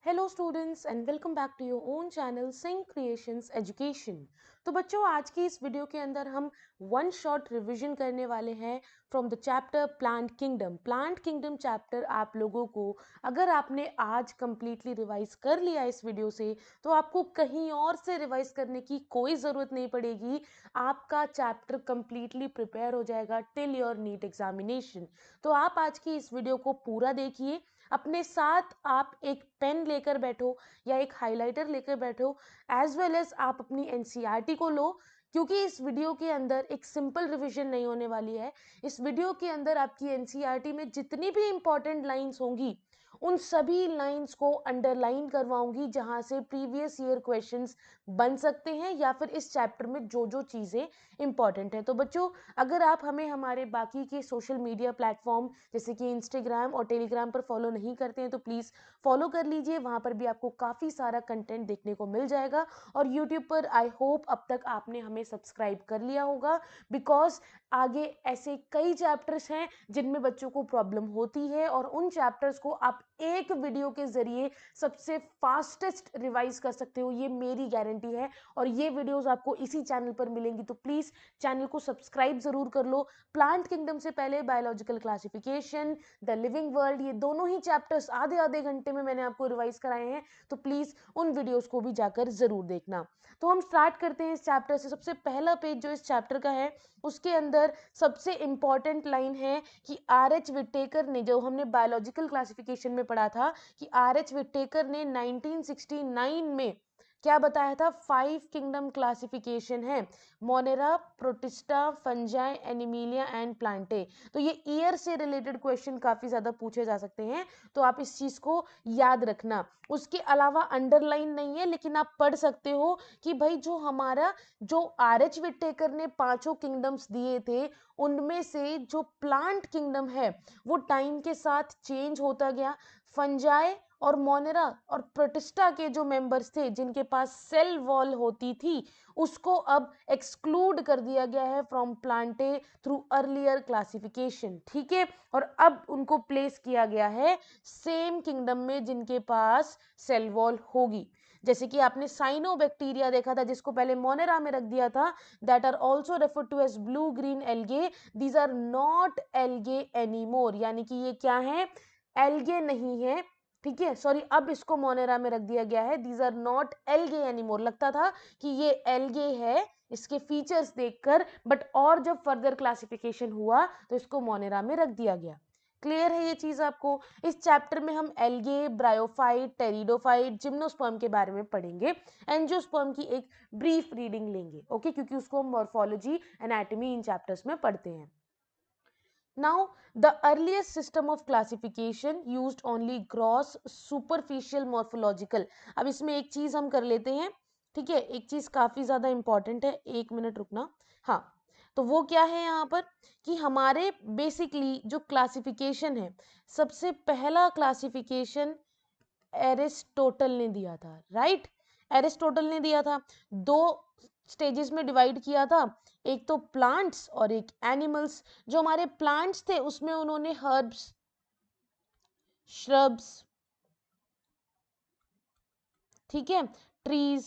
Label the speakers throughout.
Speaker 1: Hello students and welcome back to your own channel Singh creations education. तो बच्चों, आज की इस वीडियो के अंदर हम वन शॉट रिवीजन करने वाले हैं from the chapter plant kingdom. Plant kingdom chapter आप लोगों को, अगर आपने आज कंप्लीटली रिवाइज कर लिया इस वीडियो से, तो आपको कहीं और से रिवाइज करने की कोई ज़रूरत नहीं पड़ेगी। आपका चैप्टर कंप्लीटली प्रिपेयर हो जाएगा टिल योर नीट एग्जामिनेशन। तो आप आज की इस वीडियो को पूरा देखिए। अपने साथ आप एक पेन लेकर बैठो या एक हाइलाइटर लेकर बैठो, एज वेल एज आप अपनी एनसीईआरटी को लो, क्योंकि इस वीडियो के अंदर एक सिंपल रिवीजन नहीं होने वाली है। इस वीडियो के अंदर आपकी एनसीईआरटी में जितनी भी इंपॉर्टेंट लाइंस होंगी, उन सभी लाइंस को अंडरलाइन करवाऊंगी, जहां से प्रीवियस ईयर क्वेश्चंस बन सकते हैं या फिर इस चैप्टर में जो जो चीज़ें इंपॉर्टेंट है। तो बच्चों, अगर आप हमें हमारे बाकी के सोशल मीडिया प्लेटफॉर्म जैसे कि इंस्टाग्राम और टेलीग्राम पर फॉलो नहीं करते हैं, तो प्लीज़ फॉलो कर लीजिए। वहाँ पर भी आपको काफ़ी सारा कंटेंट देखने को मिल जाएगा। और यूट्यूब पर आई होप अब तक आपने हमें सब्सक्राइब कर लिया होगा, बिकॉज आगे ऐसे कई चैप्टर्स हैं जिनमें बच्चों को प्रॉब्लम होती है, और उन चैप्टर्स को आप एक वीडियो के जरिए सबसे फास्टेस्ट रिवाइज कर सकते हो, ये मेरी गारंटी है। और ये वीडियोस आपको इसी चैनल पर मिलेंगी, तो प्लीज़ चैनल को सब्सक्राइब ज़रूर कर लो। प्लांट किंगडम से पहले biological classification, the living world, ये दोनों ही चैप्टर्स आधे आधे घंटे में मैंने आपको रिवाइज कराए हैं, तो प्लीज़ उन वीडियोस को भी जाकर ज़रूर देखना। तो हम स्टार्ट करते हैं इस चैप्टर से। सबसे पहला पेज जो इस चैप्टर का है, उसके अंदर सबसे इंपॉर्टेंट लाइन है कि आर.एच. विटेकर ने, जो हमने बायोलॉजिकल क्लासिफिकेशन में पढ़ा था कि आर.एच. विटेकर ने 1969 में क्या बताया था, 5 किंगडम क्लासिफिकेशन है, Monera, protista, fungi, Animalia and Plantae. तो ये ईयर से रिलेटेड क्वेश्चन काफी ज्यादा पूछे जा सकते हैं, तो आप इस चीज को याद रखना। उसके अलावा अंडरलाइन नहीं है, लेकिन आप पढ़ सकते हो कि भाई जो आर.एच. विटेकर ने 5 किंगडम्स दिए थे, उनमें से जो प्लांट किंगडम है वो टाइम के साथ चेंज होता गया। फंजाई और मोनेरा और प्रोटिस्टा के जो मेंबर्स थे जिनके पास सेल वॉल होती थी, उसको अब एक्सक्लूड कर दिया गया है from Plantae through earlier classification. ठीक है, और अब उनको प्लेस किया गया है सेम किंगडम में जिनके पास सेल वॉल होगी। जैसे कि आपने साइनोबैक्टीरिया देखा था, जिसको पहले मोनेरा में रख दिया था, that are also referred to as blue green algae, these are not algae anymore, यानी कि ये क्या है, एल्गे नहीं है। ठीक है, सॉरी, अब इसको मोनेरा में रख दिया गया है, these are not algae anymore. लगता था कि ये एल्गे है इसके फीचर्स देखकर, बट और जब फर्दर क्लासिफिकेशन हुआ तो इसको मोनेरा में रख दिया गया। क्लियर है ये चीज आपको? इस चैप्टर में हम एल्गे, ब्रायोफाइट, टेरिडोफाइट, जिम्नोस्पर्म के बारे में पढ़ेंगे। एंजियोस्पर्म की एक ब्रीफ रीडिंग लेंगे, ओके, क्योंकि उसको हम मॉर्फोलॉजी, एनाटॉमी इन चैप्टर्स में पढ़ते हैं। Now, the earliest system of classification used only gross superficial morphological। अब इसमें एक चीज हम कर लेते हैं, ठीक है, एक चीज काफी ज्यादा इंपॉर्टेंट है, एक मिनट रुकना। हाँ, तो वो क्या है यहाँ पर कि हमारे बेसिकली जो क्लासिफिकेशन है, सबसे पहला क्लासिफिकेशन एरिस्टोटल ने दिया था, राइट? एरिस्टोटल ने दिया था, दो स्टेजेस में डिवाइड किया था, एक तो प्लांट्स और एक एनिमल्स। जो हमारे प्लांट्स थे उसमें उन्होंने हर्ब्स, श्रब्स, ठीक है, ट्रीज,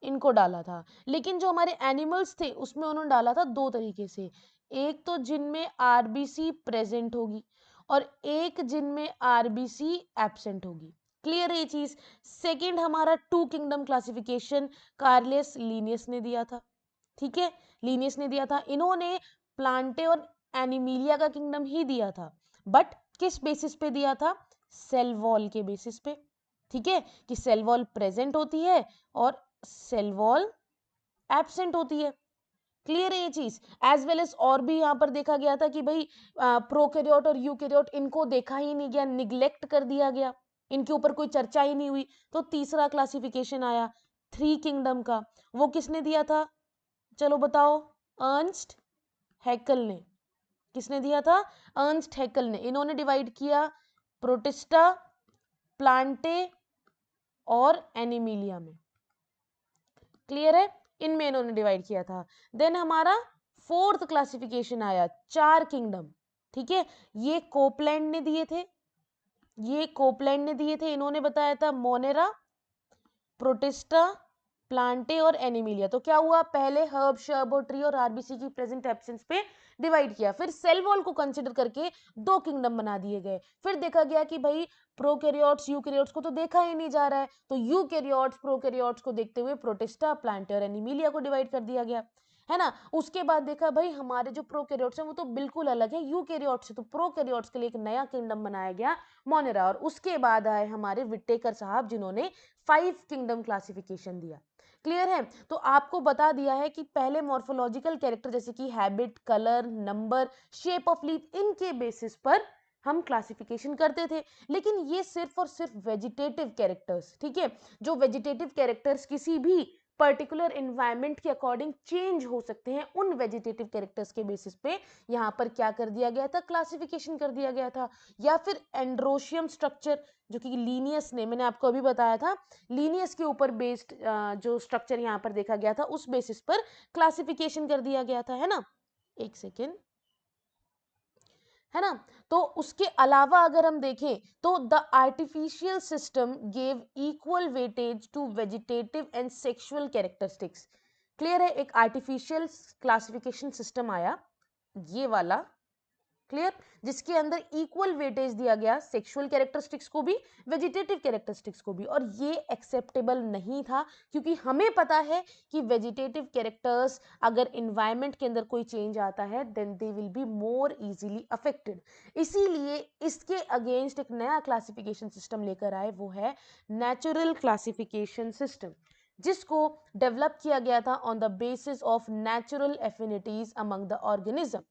Speaker 1: इनको डाला था। लेकिन जो हमारे एनिमल्स थे उसमें उन्होंने डाला था दो तरीके से, एक तो जिनमें आरबीसी प्रेजेंट होगी और एक जिनमें आरबीसी एब्सेंट होगी। क्लियर है ये चीज? सेकंड हमारा 2 किंगडम क्लासिफिकेशन कार्लेस लीनियस ने दिया था, ठीक है, लीनियस ने दिया था। इन्होंने प्लांटे और एनिमिलिया का किंगडम ही दिया था, बट किस बेसिस पे दिया था? सेल वॉल के बेसिस पे, ठीक है, कि सेल वॉल प्रेजेंट होती है और सेल वॉल एब्सेंट होती है। क्लियर है ये चीज? एज वेल एज और भी यहाँ पर देखा गया था कि भाई प्रोकैरियोट और यूकैरियोट, इनको देखा ही नहीं गया, निग्लेक्ट कर दिया गया, इनके ऊपर कोई चर्चा ही नहीं हुई। तो तीसरा क्लासिफिकेशन आया 3 किंगडम का, वो किसने दिया था? चलो बताओ। अर्नस्ट हैकल ने। किसने दिया था? अर्नस्ट हैकल ने। इन्होंने डिवाइड किया प्रोटिस्टा, प्लांटे और एनिमिलिया में। क्लियर है? इनमें इन्होंने डिवाइड किया था। देन हमारा 4th क्लासिफिकेशन आया 4 किंगडम, ठीक है, ये कोपलैंड ने दिए थे, ये कोपलैंड ने दिए थे, इन्होंने बताया था मोनेरा, प्रोटिस्टा, प्लांटे और एनिमिलिया। तो क्या हुआ, पहले हर्ब, शर्ब और ट्री और आरबीसी की प्रेजेंट एब्सेंस पे डिवाइड किया, फिर सेल वॉल को कंसीडर करके दो किंगडम बना दिए गए। फिर देखा गया कि भाई प्रोकैरियोट्स यूकैरियोट्स को तो देखा ही नहीं जा रहा है, तो यूकैरियोट्स प्रोकैरियोट्स को देखते हुए प्रोटिस्टा, प्लांटे और एनिमिलिया को डिवाइड कर दिया गया, है ना। उसके बाद देखा भाई हमारे जो प्रोकैरियोट्स हैं वो तो बिल्कुल अलग है यूकैरियोट्स से, तो प्रोकैरियोट्स के लिए एक नया किंगडम बनाया गया मोनेरा। और उसके बाद आए हमारे विटेकर साहब जिन्होंने 5 किंगडम क्लासिफिकेशन दिया। क्लियर है। तो आपको बता दिया है कि पहले मॉर्फोलॉजिकल कैरेक्टर जैसे कि habit, colour, number, shape of leaf, इनके बेसिस पर हम क्लासिफिकेशन करते थे। लेकिन ये सिर्फ और सिर्फ वेजिटेटिव कैरेक्टर्स, ठीक है, जो वेजिटेटिव कैरेक्टर्स किसी भी पर्टिकुलर एनवायरनमेंट के अकॉर्डिंग चेंज हो सकते हैं, उन वेजिटेटिव कैरेक्टर्स के बेसिस पे यहाँ पर क्या कर दिया गया था, क्लासिफिकेशन कर दिया गया था। या फिर एंड्रोशियम स्ट्रक्चर, जो कि लीनियस ने, मैंने आपको अभी बताया था, लीनियस के ऊपर बेस्ड जो स्ट्रक्चर यहाँ पर देखा गया था उस बेसिस पर क्लासिफिकेशन कर दिया गया था, है ना। एक सेकेंड, है ना। तो उसके अलावा अगर हम देखें तो the artificial system gave equal weightage to vegetative and sexual characteristics. Clear है, एक आर्टिफिशियल क्लासिफिकेशन सिस्टम आया, ये वाला, क्लियर, जिसके अंदर इक्वल वेटेज दिया गया सेक्सुअल कैरेक्टरिस्टिक्स को भी, वेजिटेटिव कैरेक्टरिस्टिक्स को भी। और ये एक्सेप्टेबल नहीं था, क्योंकि हमें पता है कि वेजिटेटिव कैरेक्टर्स अगर इन्वायरमेंट के अंदर कोई चेंज आता है then they will be more easily affected. इसीलिए इसके अगेंस्ट एक नया क्लासिफिकेशन सिस्टम लेकर आए, वो है नेचुरल क्लासिफिकेशन सिस्टम, जिसको डेवलप किया गया था on the basis of natural affinities among the organism.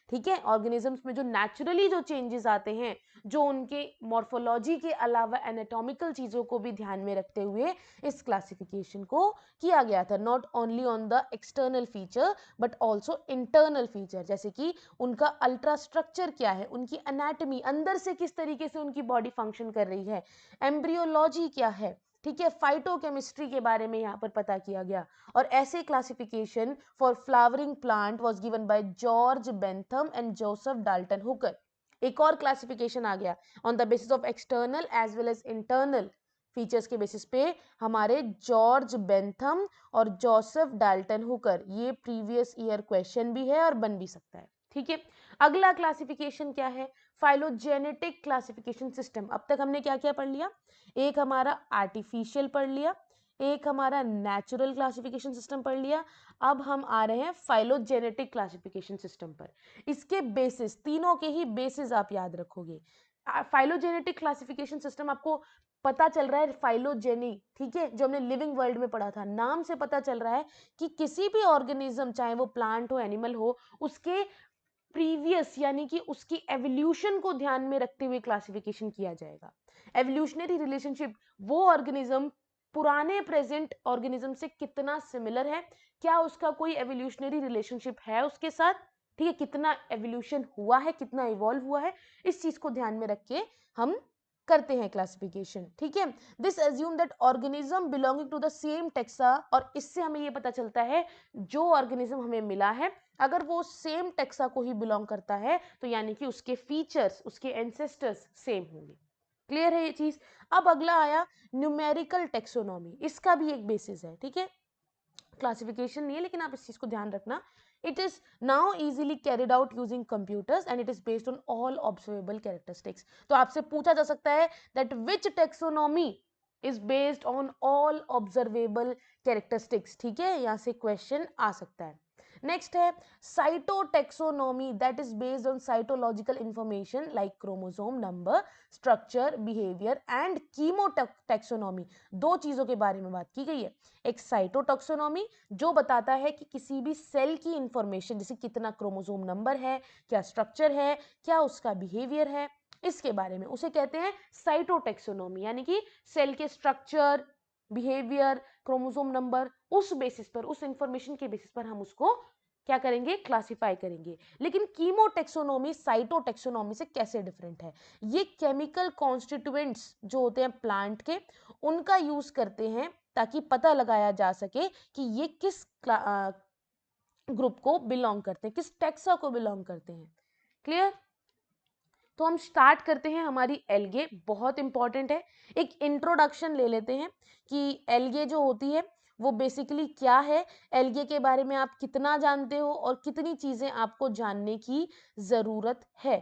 Speaker 1: ठीक है, ऑर्गेनिजम्स में जो नेचुरली जो चेंजेस आते हैं, जो उनके मॉर्फोलॉजी के अलावा एनाटॉमिकल चीजों को भी ध्यान में रखते हुए इस क्लासिफिकेशन को किया गया था। Not only on the external feature but also internal feature, जैसे कि उनका अल्ट्रा स्ट्रक्चर क्या है, उनकी एनाटमी, अंदर से किस तरीके से उनकी बॉडी फंक्शन कर रही है, एम्ब्रियोलॉजी क्या है, ठीक है, फाइटोकेमिस्ट्री के बारे में यहाँ पर पता किया गया। और ऐसे classification for flowering plant was given by George Bentham and Joseph Dalton Hooker. एक और क्लासिफिकेशन आ गया on the basis of external as well as internal features के बेसिस पे, हमारे जॉर्ज बेंथम और जोसेफ डाल्टन हुकर। ये प्रीवियस ईयर क्वेश्चन भी है और बन भी सकता है, ठीक है। अगला क्लासिफिकेशन क्या है, फाइलोजेनेटिक क्लासिफिकेशन सिस्टम। अब तक हमने क्या क्या पढ़ लिया, एक हमारा आर्टिफिशियल पढ़ लिया, एक हमारा नेचुरल क्लासिफिकेशन सिस्टम पढ़ लिया, अब हम आ रहे हैं फाइलोजेनेटिक क्लासिफिकेशन सिस्टम पर। इसके बेसिस, तीनों के ही बेसिस आप याद रखोगे। फाइलोजेनेटिक क्लासिफिकेशन सिस्टम आपको पता चल रहा है, फाइलोजेनी, ठीक है, जो हमने लिविंग वर्ल्ड में पढ़ा था, नाम से पता चल रहा है कि किसी भी ऑर्गेनिज्म, चाहे वो प्लांट हो, एनिमल हो, उसके प्रीवियस यानी कि उसकी एवोल्यूशन को ध्यान में रखते हुए क्लासिफिकेशन किया जाएगा। एवोल्यूशनरी रिलेशनशिप, वो ऑर्गेनिज्म पुराने प्रेजेंट ऑर्गेनिज्म से कितना सिमिलर है, क्या उसका कोई एवोल्यूशनरी रिलेशनशिप है उसके साथ, ठीक है, कितना एवोल्यूशन हुआ है, कितना इवॉल्व हुआ है, इस चीज को ध्यान में रख के हम करते हैं क्लासिफिकेशन, ठीक है। This assume that organism belonging to the same taxa, और इससे हमें ये पता चलता है जो ऑर्गेनिज्म हमें मिला है अगर वो सेम टेक्सा को ही बिलोंग करता है तो यानी कि उसके फीचर्स, उसके एंसेस्टर्स सेम होंगे। क्लियर है ये चीज। अब अगला आया न्यूमेरिकल टेक्सोनॉमी, इसका भी एक बेसिस है, ठीक है, क्लासिफिकेशन नहीं है लेकिन आप इस चीज को ध्यान रखना। It is now easily carried out using computers and it is based on all observable characteristics. तो आपसे पूछा जा सकता है that which taxonomy is based on all observable characteristics, ठीक है, यहां से क्वेश्चन आ सकता है। नेक्स्ट है cytotaxonomy, that is based on cytological information like chromosome number, structure, behaviour and chemotaxonomy. दो चीजों के बारे में बात की गई है, एक साइटोटॉक्सोनॉमी जो बताता है कि किसी भी सेल की इंफॉर्मेशन, जैसे कितना क्रोमोसोम नंबर है, क्या स्ट्रक्चर है, क्या उसका बिहेवियर है, इसके बारे में, उसे कहते हैं साइटोटेक्सोनॉमी। यानी कि सेल के स्ट्रक्चर, बिहेवियर, क्रोमोसोम नंबर, उस बेसिस पर, उस इंफॉर्मेशन के बेसिस पर हम उसको क्या करेंगे, क्लासिफाई करेंगे। लेकिन कीमोटेक्सोनॉमी साइटोटेक्सोनॉमी से कैसे डिफरेंट है, ये केमिकल कॉन्स्टिट्यूएंट्स जो होते हैं प्लांट के, उनका यूज करते हैं ताकि पता लगाया जा सके कि ये किस ग्रुप को बिलोंग करते हैं, किस टेक्सा को बिलोंग करते हैं। क्लियर। तो हम स्टार्ट करते हैं हमारी एल्गे, बहुत इंपॉर्टेंट है। एक इंट्रोडक्शन ले लेते हैं कि एल्गे जो होती है वो बेसिकली क्या है, एल्गे के बारे में आप कितना जानते हो और कितनी चीजें आपको जानने की जरूरत है।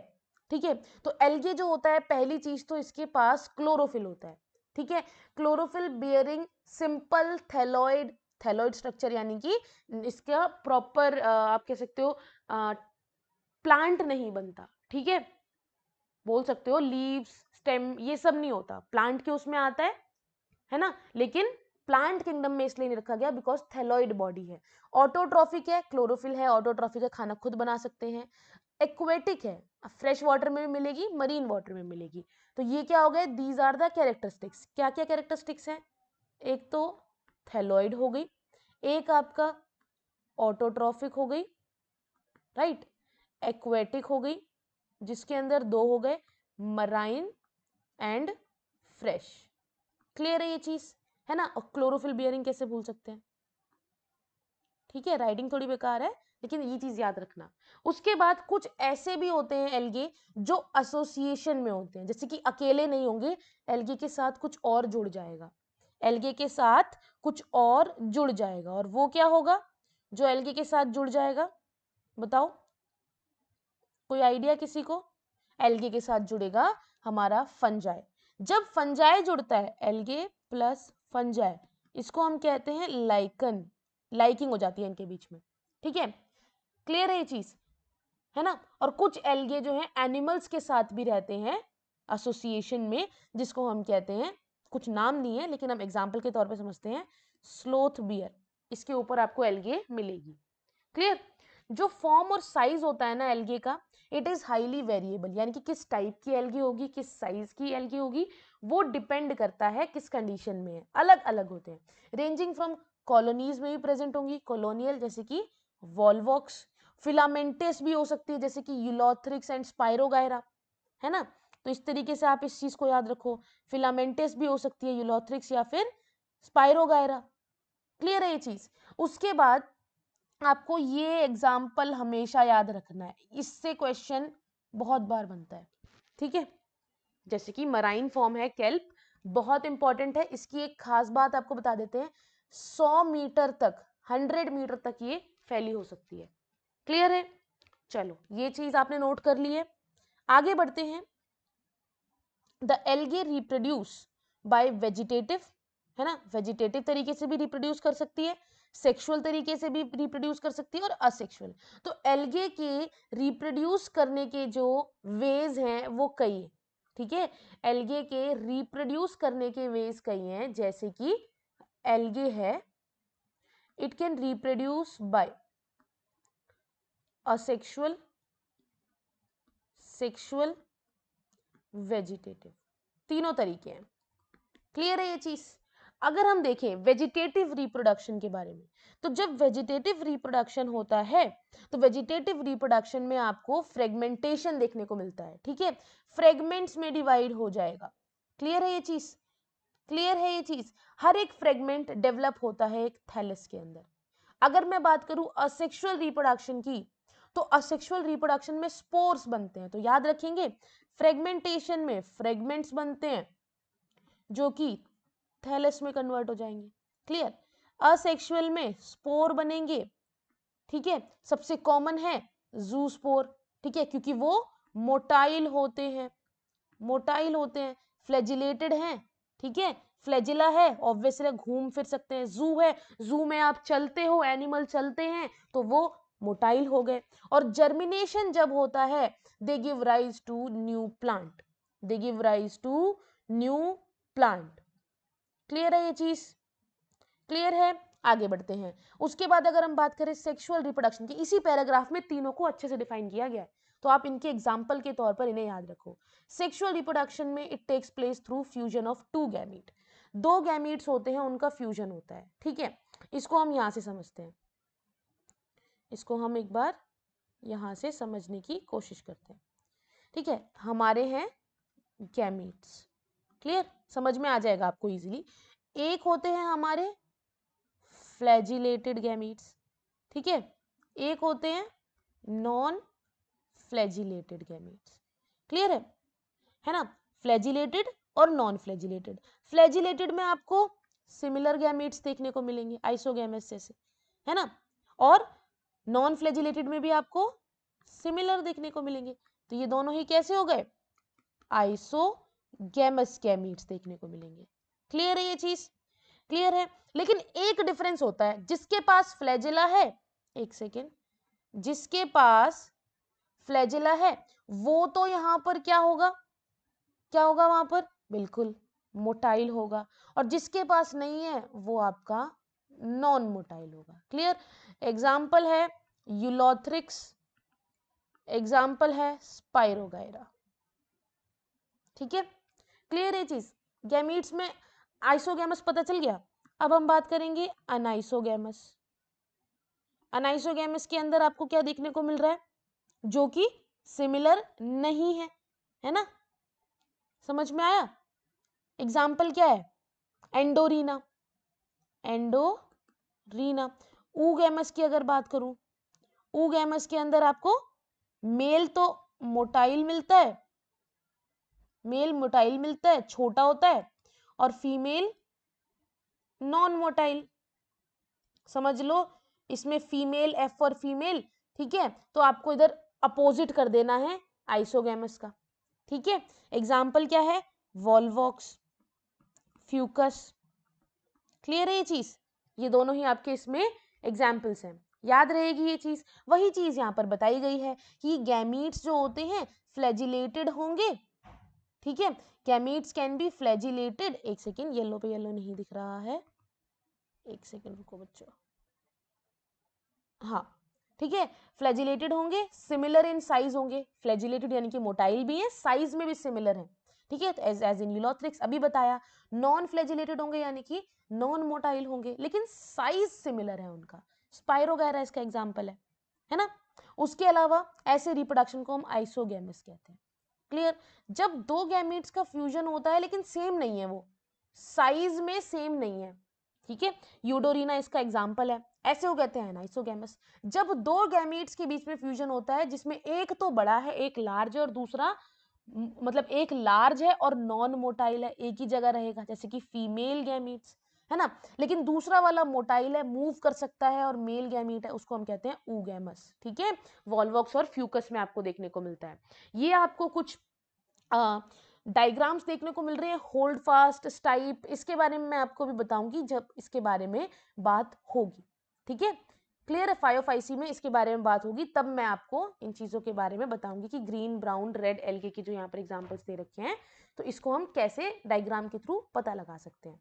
Speaker 1: ठीक है, तो एल्गे जो होता है, पहली चीज तो इसके पास क्लोरोफिल होता है। ठीक है, chlorophyll bearing simple thalloid, thalloid structure, यानी कि इसका प्रॉपर आप कह सकते हो प्लांट नहीं बनता। ठीक है, बोल सकते हो लीव्स, स्टेम, ये सब नहीं होता, प्लांट के उसमें आता है ना, लेकिन प्लांट किंगडम में इसलिए नहीं रखा गया बिकॉज थैलॉइड बॉडी है। ऑटोट्रॉफिक है, क्लोरोफिल है, ऑटोट्रॉफिक है, खाना खुद बना सकते हैं। एक्वेटिक है, फ्रेश वाटर में भी मिलेगी, मरीन वाटर में मिलेगी। तो ये क्या हो गए, दीज आर द कैरेक्टरिस्टिक्स। क्या क्या कैरेक्टरिस्टिक्स हैं, एक तो थैलॉइड हो गई, एक आपका ऑटोट्रॉफिक हो गई, राइट, एक्वेटिक हो गई, जिसके अंदर दो हो गए, मराइन एंड फ्रेश। क्लियर है ये चीज, है ना। और क्लोरोफिल बियरिंग कैसे भूल सकते हैं। ठीक है, राइटिंग थोड़ी बेकार है लेकिन ये चीज याद रखना। उसके बाद कुछ ऐसे भी होते हैं एल्गे जो एसोसिएशन में होते हैं, जैसे कि अकेले नहीं होंगे, एल्गे के साथ कुछ और जुड़ जाएगा, एल्गे के साथ कुछ और जुड़ जाएगा। और वो क्या होगा जो एल्गे के साथ जुड़ जाएगा, बताओ, कोई आइडिया किसी को। एल्गे के साथ जुड़ेगा हमारा फंजाई। जब फंजाई जुड़ता है, एल्गे प्लस फंजाई, इसको हम कहते हैं लाइकन, लाइकिंग हो जाती है इनके बीच में। ठीक है, क्लियर है ये चीज, है ना। और कुछ एल्गे जो है एनिमल्स के साथ भी रहते हैं एसोसिएशन में, जिसको हम कहते हैं, कुछ नाम नहीं है लेकिन हम एग्जाम्पल के तौर पे समझते हैं, स्लोथ बियर, इसके ऊपर आपको एल्गे मिलेगी। क्लियर। जो फॉर्म और साइज होता है ना एल्गे का, इट इज हाईली वेरिएबल, यानी कि किस टाइप की एल्गी होगी, किस साइज की एल्गी होगी, वो डिपेंड करता है किस कंडीशन में है, अलग अलग होते हैं। रेंजिंग फ्रॉम कॉलोनीज में भी प्रेजेंट होंगी, कॉलोनियल जैसे कि वॉलवॉक्स, फिलामेंटस भी हो सकती है जैसे कि यूलोथ्रिक्स एंड स्पाइरोगायरा, है ना। तो इस तरीके से आप इस चीज को याद रखो, फिलामेंटस भी हो सकती है, यूलोथ्रिक्स या फिर स्पाइरोगायरा। क्लियर है ये चीज। उसके बाद आपको ये एग्जाम्पल हमेशा याद रखना है, इससे क्वेश्चन बहुत बार बनता है। ठीक है, जैसे कि मराइन फॉर्म है केल्प, बहुत इंपॉर्टेंट है। इसकी एक खास बात आपको बता देते हैं, 100 मीटर तक, 100 मीटर तक ये फैली हो सकती है। क्लियर है, चलो ये चीज आपने नोट कर ली है। आगे बढ़ते हैं। The algae reproduce by vegetative, है ना, वेजिटेटिव तरीके से भी रिप्रोड्यूस कर सकती है, सेक्सुअल तरीके से भी रिप्रोड्यूस कर सकती है और असेक्सुअल। तो एल्गे के रिप्रोड्यूस करने के जो वेज हैं वो कई है। ठीक है, एल्गे के रिप्रोड्यूस करने के वेज कई हैं, जैसे कि एल्गे है, it can reproduce by asexual, sexual, vegetative, तीनों तरीके हैं। क्लियर है ये चीज। अगर हम देखें वेजिटेटिव रिप्रोडक्शन के बारे में, तो जब वेजिटेटिव रिप्रोडक्शन होता है तो वेजिटेटिव रिप्रोडक्शन में आपको फ्रेगमेंटेशन देखने को मिलता है। ठीक है, फ्रेगमेंट्स में डिवाइड हो जाएगा। क्लियर है ये चीज, क्लियर है ये चीज। हर एक फ्रेगमेंट डेवलप होता है एक थैलस के अंदर। अगर मैं बात करूं असेक्सुअल रिप्रोडक्शन की, तो असेक्सुअल रिप्रोडक्शन में स्पोर्स बनते हैं। तो याद रखेंगे, फ्रेगमेंटेशन में फ्रेगमेंट्स बनते हैं जो कि थैलस में कन्वर्ट हो जाएंगे। क्लियर। असेक्सुअल में स्पोर बनेंगे। ठीक है, सबसे कॉमन है जूस्पोर। ठीक है, क्योंकि वो मोटाइल होते हैं, मोटाइल होते हैं, फ्लैजिलेटेड हैं। ठीक है, फ्लैजिला है, ऑब्वियसली घूम फिर सकते हैं। जू है, जू में आप चलते हो, एनिमल चलते हैं, तो वो मोटाइल हो गए। और जर्मिनेशन जब होता है, they give rise to new plant, they give rise to new plant. Clear है ये चीज, क्लियर है। आगे बढ़ते हैं। उसके बाद अगर हम बात करें सेक्सुअल रिप्रोडक्शन की, इसी पैराग्राफ में तीनों को अच्छे से डिफाइन किया गया है, तो आप इनके एग्जाम्पल के तौर पर इन्हें याद रखो। सेक्सुअल रिप्रोडक्शन में it takes place through fusion of two gamete, दो गैमीट्स होते हैं उनका फ्यूजन होता है। ठीक है, इसको हम यहां से समझते हैं, इसको हम एक बार यहां से समझने की कोशिश करते हैं। ठीक है, हमारे हैं गैमीट्स, क्लियर, समझ में आ जाएगा आपको इजीली। एक होते हैं हमारे फ्लैजिलेटेड गैमीट्स, ठीक है, एक होते हैं नॉन फ्लैजिलेटेड गैमीट्स। क्लियर है ना, फ्लैजिलेटेड और नॉन फ्लैजिलेटेड। फ्लैजिलेटेड में आपको सिमिलर गैमीट्स देखने को मिलेंगे आइसोगैमस जैसे, है ना, और नॉन फ्लैजिलेटेड में भी आपको सिमिलर देखने को मिलेंगे। तो ये दोनों ही कैसे हो गए, आइसोगैमस गैमीट्स देखने को मिलेंगे। क्लियर है ये चीज, क्लियर है। लेकिन एक डिफरेंस होता है, जिसके पास फ्लैजिला है, एक सेकेंड, जिसके पास फ्लैजिला है वो तो यहां पर क्या होगा, क्या होगा वहां पर, बिल्कुल मोटाइल होगा, और जिसके पास नहीं है वो आपका नॉन मोटाइल होगा। क्लियर, एग्जाम्पल है यूलोथ्रिक्स, एग्जाम्पल है स्पाइरोगायरा। ठीक है, क्लियर है चीज। गैमीट्स में आइसोगैमस पता चल गया। अब हम बात करेंगे अनाइसोगैमस। अनाइसोगैमस के अंदर आपको क्या देखने को मिल रहा है, जो कि सिमिलर नहीं है ना, समझ में आया। एग्जाम्पल क्या है, एंडोरीना, एंडोरीना। ऊगैमस की अगर बात करूं, ऊगैमस के अंदर आपको मेल तो मोटाइल मिलता है, मेल मोटाइल मिलता है, छोटा होता है, और फीमेल नॉन मोटाइल। समझ लो इसमें फीमेल, एफ फॉर फीमेल, ठीक है, तो आपको इधर अपोजिट कर देना है आइसोगैमस का। ठीक है, एग्जाम्पल क्या है, वॉल्वॉक्स, फ्यूकस। क्लियर है ये चीज, ये दोनों ही आपके इसमें एग्जाम्पल्स हैं, याद रहेगी ये चीज। वही चीज यहाँ पर बताई गई है कि गैमीट्स जो होते हैं फ्लैजिलेटेड होंगे। ठीक है, गैमीट्स कैन बी फ्लैजिलेटेड। एक सेकेंड, येलो पे येलो नहीं दिख रहा है, एक सेकेंड रुको बच्चों, हाँ ठीक है, फ्लैजिलेटेड होंगे, सिमिलर इन साइज होंगे, फ्लैजिलेटेड यानी कि मोटाइल भी है, साइज में भी सिमिलर है। ठीक है, एज इन यूलोथ्रिक्स अभी बताया। नॉन फ्लैजिलेटेड होंगे यानी कि नॉन मोटाइल होंगे, लेकिन साइज सिमिलर है उनका, स्पाइरोगायरा इसका एग्जाम्पल है ना। उसके अलावा ऐसे रिप्रोडक्शन को हम आइसोगैमस कहते हैं। क्लियर, जब दो गैमीट्स का फ्यूजन होता है लेकिन सेम नहीं है, वो साइज में सेम नहीं है। ठीक है, यूडोरीना इसका एग्जाम्पल है, ऐसे वो कहते हैं आइसोगैमस। जब दो गैमीट्स के बीच में फ्यूजन होता है जिसमें एक तो बड़ा है, एक लार्ज है, और दूसरा मतलब एक लार्ज है और नॉन मोटाइल है, एक ही जगह रहेगा, जैसे कि फीमेल गैमीट्स है ना, लेकिन दूसरा वाला मोटाइल है, मूव कर सकता है, और मेल गैमीट है, उसको हम कहते हैं ऊगैमस। ठीक है, वॉल्वॉक्स और फ्यूकस में आपको देखने को मिलता है। ये आपको कुछ डायग्राम्स देखने को मिल रहे हैं, होल्ड फास्ट, स्टाइप, इसके बारे में मैं आपको भी बताऊंगी जब इसके बारे में बात होगी। ठीक है, क्लियर है, 5 में इसके बारे में बात होगी, तब मैं आपको इन चीजों के बारे में बताऊंगी कि ग्रीन, ब्राउन, रेड एल्गे की जो यहाँ पर एग्जांपल्स दे रखे हैं, तो इसको हम कैसे डायग्राम के थ्रू पता लगा सकते हैं।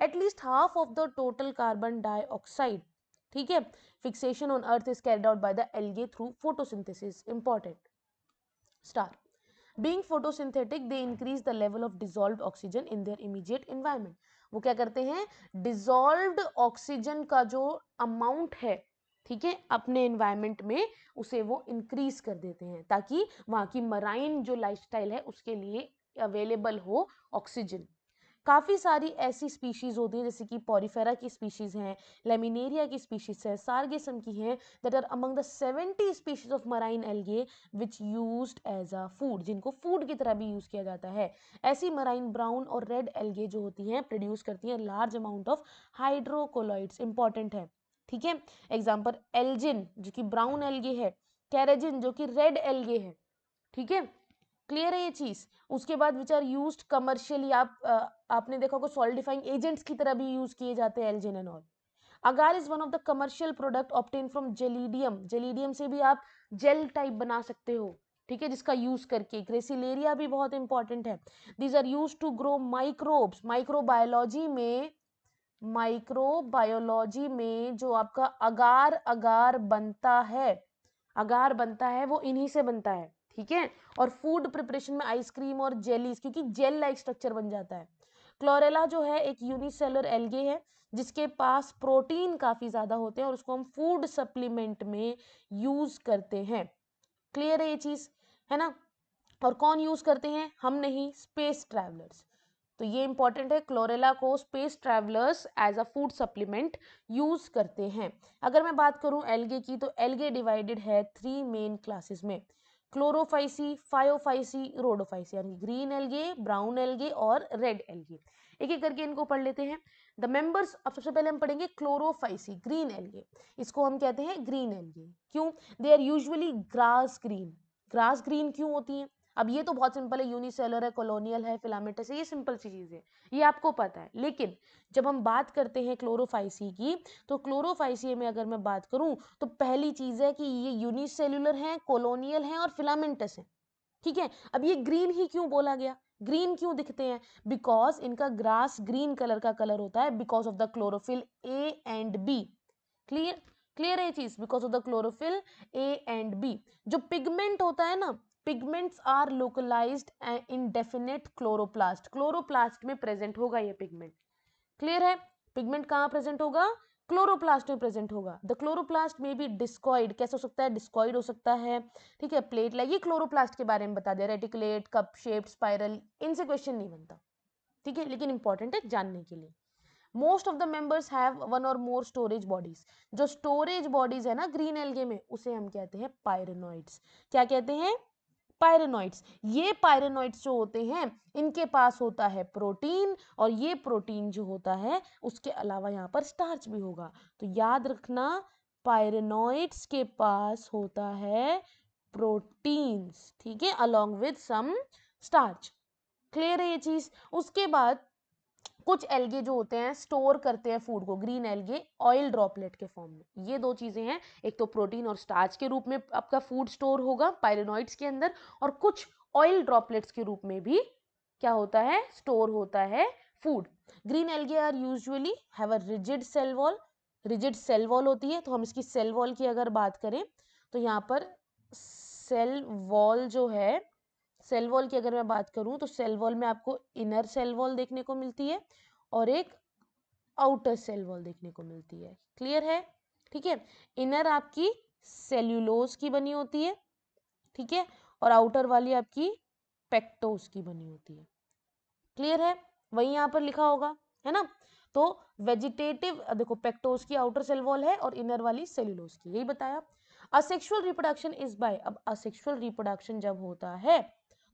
Speaker 1: At least half of the total carbon dioxide, ठीक है, fixation on earth is carried out by the algae through photosynthesis. Important star, being photosynthetic they increase the level of dissolved oxygen in their immediate environment। वो क्या करते हैं, dissolved oxygen का जो amount है, ठीक है, अपने एनवायरमेंट में उसे वो इंक्रीज कर देते हैं, ताकि वहां की मराइन जो लाइफस्टाइल है उसके लिए अवेलेबल हो ऑक्सीजन। काफ़ी सारी ऐसी स्पीशीज़ होती हैं, जैसे कि पॉरीफेरा की स्पीशीज़ हैं, लेमिनेरिया की स्पीशीज़ है, सार्गेसम की हैं, that are among the 70 species of marine algae which used as a food, जिनको फूड की तरह भी यूज़ किया जाता है। ऐसी मराइन ब्राउन और रेड एल्गे जो होती हैं प्रोड्यूस करती हैं large amount of hydrocolloids. Important है, ठीक है, एग्जाम्पल एल्जिन जो कि ब्राउन एल्गे है, कैरेजिन जो कि रेड एल्गे है। ठीक है, क्लियर है ये चीज। उसके बाद विच आर यूज्ड कमर्शियली, आपने देखा होगा सॉलिडिफाइंग एजेंट्स की तरह भी यूज किए जाते हैं Elgin and all. Agar is one of the commercial product obtain from gelidium, gelidium से भी आप जेल टाइप बना सकते हो, ठीक है, जिसका यूज करके। ग्रेसिलेरिया भी बहुत इंपॉर्टेंट है। These are use to grow microbes, microbiology में जो आपका अगार अगार बनता है, अगार बनता है वो इन्हीं से बनता है, ठीक है। और फूड प्रिपरेशन में आइसक्रीम और जेलीज, क्योंकि जेल लाइक स्ट्रक्चर बन जाता है। क्लोरेला जो है एक यूनिसेलुलर एल्गे है जिसके पास प्रोटीन काफी ज्यादा होते हैं और उसको हम फूड सप्लीमेंट में यूज करते हैं। क्लियर है ये चीज, है ना। और कौन यूज करते हैं, हम नहीं, स्पेस ट्रैवलर्स। तो ये इंपॉर्टेंट है, क्लोरेला को space travellers as a food supplement use करते हैं। अगर मैं बात करूं एल्गे की, तो एल्गे डिवाइडेड है 3 मेन क्लासेस में। क्लोरोफाइसी, फायोफाइसी, रोडोफाइसी, यानी ग्रीन एल्गे, ब्राउन एल्गे और रेड एल्गे। एक एक करके इनको पढ़ लेते हैं। द मेंबर्स, अब सबसे पहले हम पढ़ेंगे क्लोरोफाइसी, ग्रीन एल्गे। इसको हम कहते हैं ग्रीन एल्गे। क्यों? They are usually grass green. Grass green क्यों होती है? अब ये तो बहुत सिंपल है, यूनिसेलुलर है, कॉलोनियल है, फिलामेंटस है, ये सिंपल सी चीज है, ये आपको पता है। लेकिन जब हम बात करते हैं क्लोरोफाइसी की, तो क्लोरोफाइसी में अगर मैं बात करूं तो पहली चीज है कि ये यूनिसेलुलर है, कॉलोनियल है और फिलामेंटस है। ठीक है, अब ये ग्रीन ही क्यों बोला गया, ग्रीन क्यों दिखते हैं? बिकॉज इनका ग्रास ग्रीन कलर का कलर होता है, because of the chlorophyll a and b. Clear? Clear है ये चीज? Because of the chlorophyll a and b. जो पिगमेंट होता है ना, pigments are localised in definite chloroplast. Chloroplast में प्रेजेंट होगा ये पिगमेंट। क्लियर है? पिगमेंट कहाँ प्रेजेंट होगा? क्लोरोप्लास्ट में प्रेजेंट होगा। द क्लोरोप्लास्ट में भी डिस्कॉइड, कैसे हो सकता है? डिस्कॉइड हो सकता है। ठीक है, प्लेट लाइक, ये क्लोरोप्लास्ट के बारे में बता दिया, रेटिकुलेट, कप शेप्ड, स्पाइरल, इनसे क्वेश्चन नहीं बनता। ठीक है, लेकिन इंपॉर्टेंट है जानने के लिए। Most of the members have one और मोर स्टोरेज बॉडीज। जो स्टोरेज बॉडीज है ना ग्रीन एल्गे में, उसे हम कहते हैं पायरेनोइड्स। क्या कहते हैं? पायरेनोइड्स। ये पायरेनोइड्स जो होते हैं, इनके पास होता है प्रोटीन, और ये प्रोटीन जो होता है उसके अलावा यहाँ पर स्टार्च भी होगा। तो याद रखना, पायरेनोइड्स के पास होता है प्रोटीन्स, ठीक है, along with some starch. Clear है ये चीज? उसके बाद कुछ एल्गे जो होते हैं स्टोर करते हैं फूड को, ग्रीन एल्गे ऑयल ड्रॉपलेट के फॉर्म में। ये दो चीजें हैं, एक तो प्रोटीन और स्टार्च के रूप में आपका फूड स्टोर होगा पायरेनोइड्स के अंदर, और कुछ ऑयल ड्रॉपलेट्स के रूप में भी क्या होता है? स्टोर होता है food. Green algae are usually have a rigid cell wall. Rigid cell wall होती है, तो हम इसकी सेल वॉल की अगर बात करें तो यहाँ पर सेल वॉल जो है, सेल वॉल की अगर मैं बात करूं तो सेल वॉल में आपको इनर सेल वॉल देखने को मिलती है और एक आउटर सेल वॉल देखने को मिलती है। क्लियर है? ठीक है, इनर आपकी सेल्यूलोज की बनी होती है, ठीक है, और आउटर वाली आपकी पेक्टोज की बनी होती है। क्लियर है? वही यहां पर लिखा होगा, है ना? तो वेजिटेटिव, देखो पेक्टोज की आउटर सेल वॉल है और इनर वाली सेल्यूलोज की, यही बताया। असेक्सुअल रिप्रोडक्शन इज बाय, अब असेक्सुअल रिप्रोडक्शन जब होता है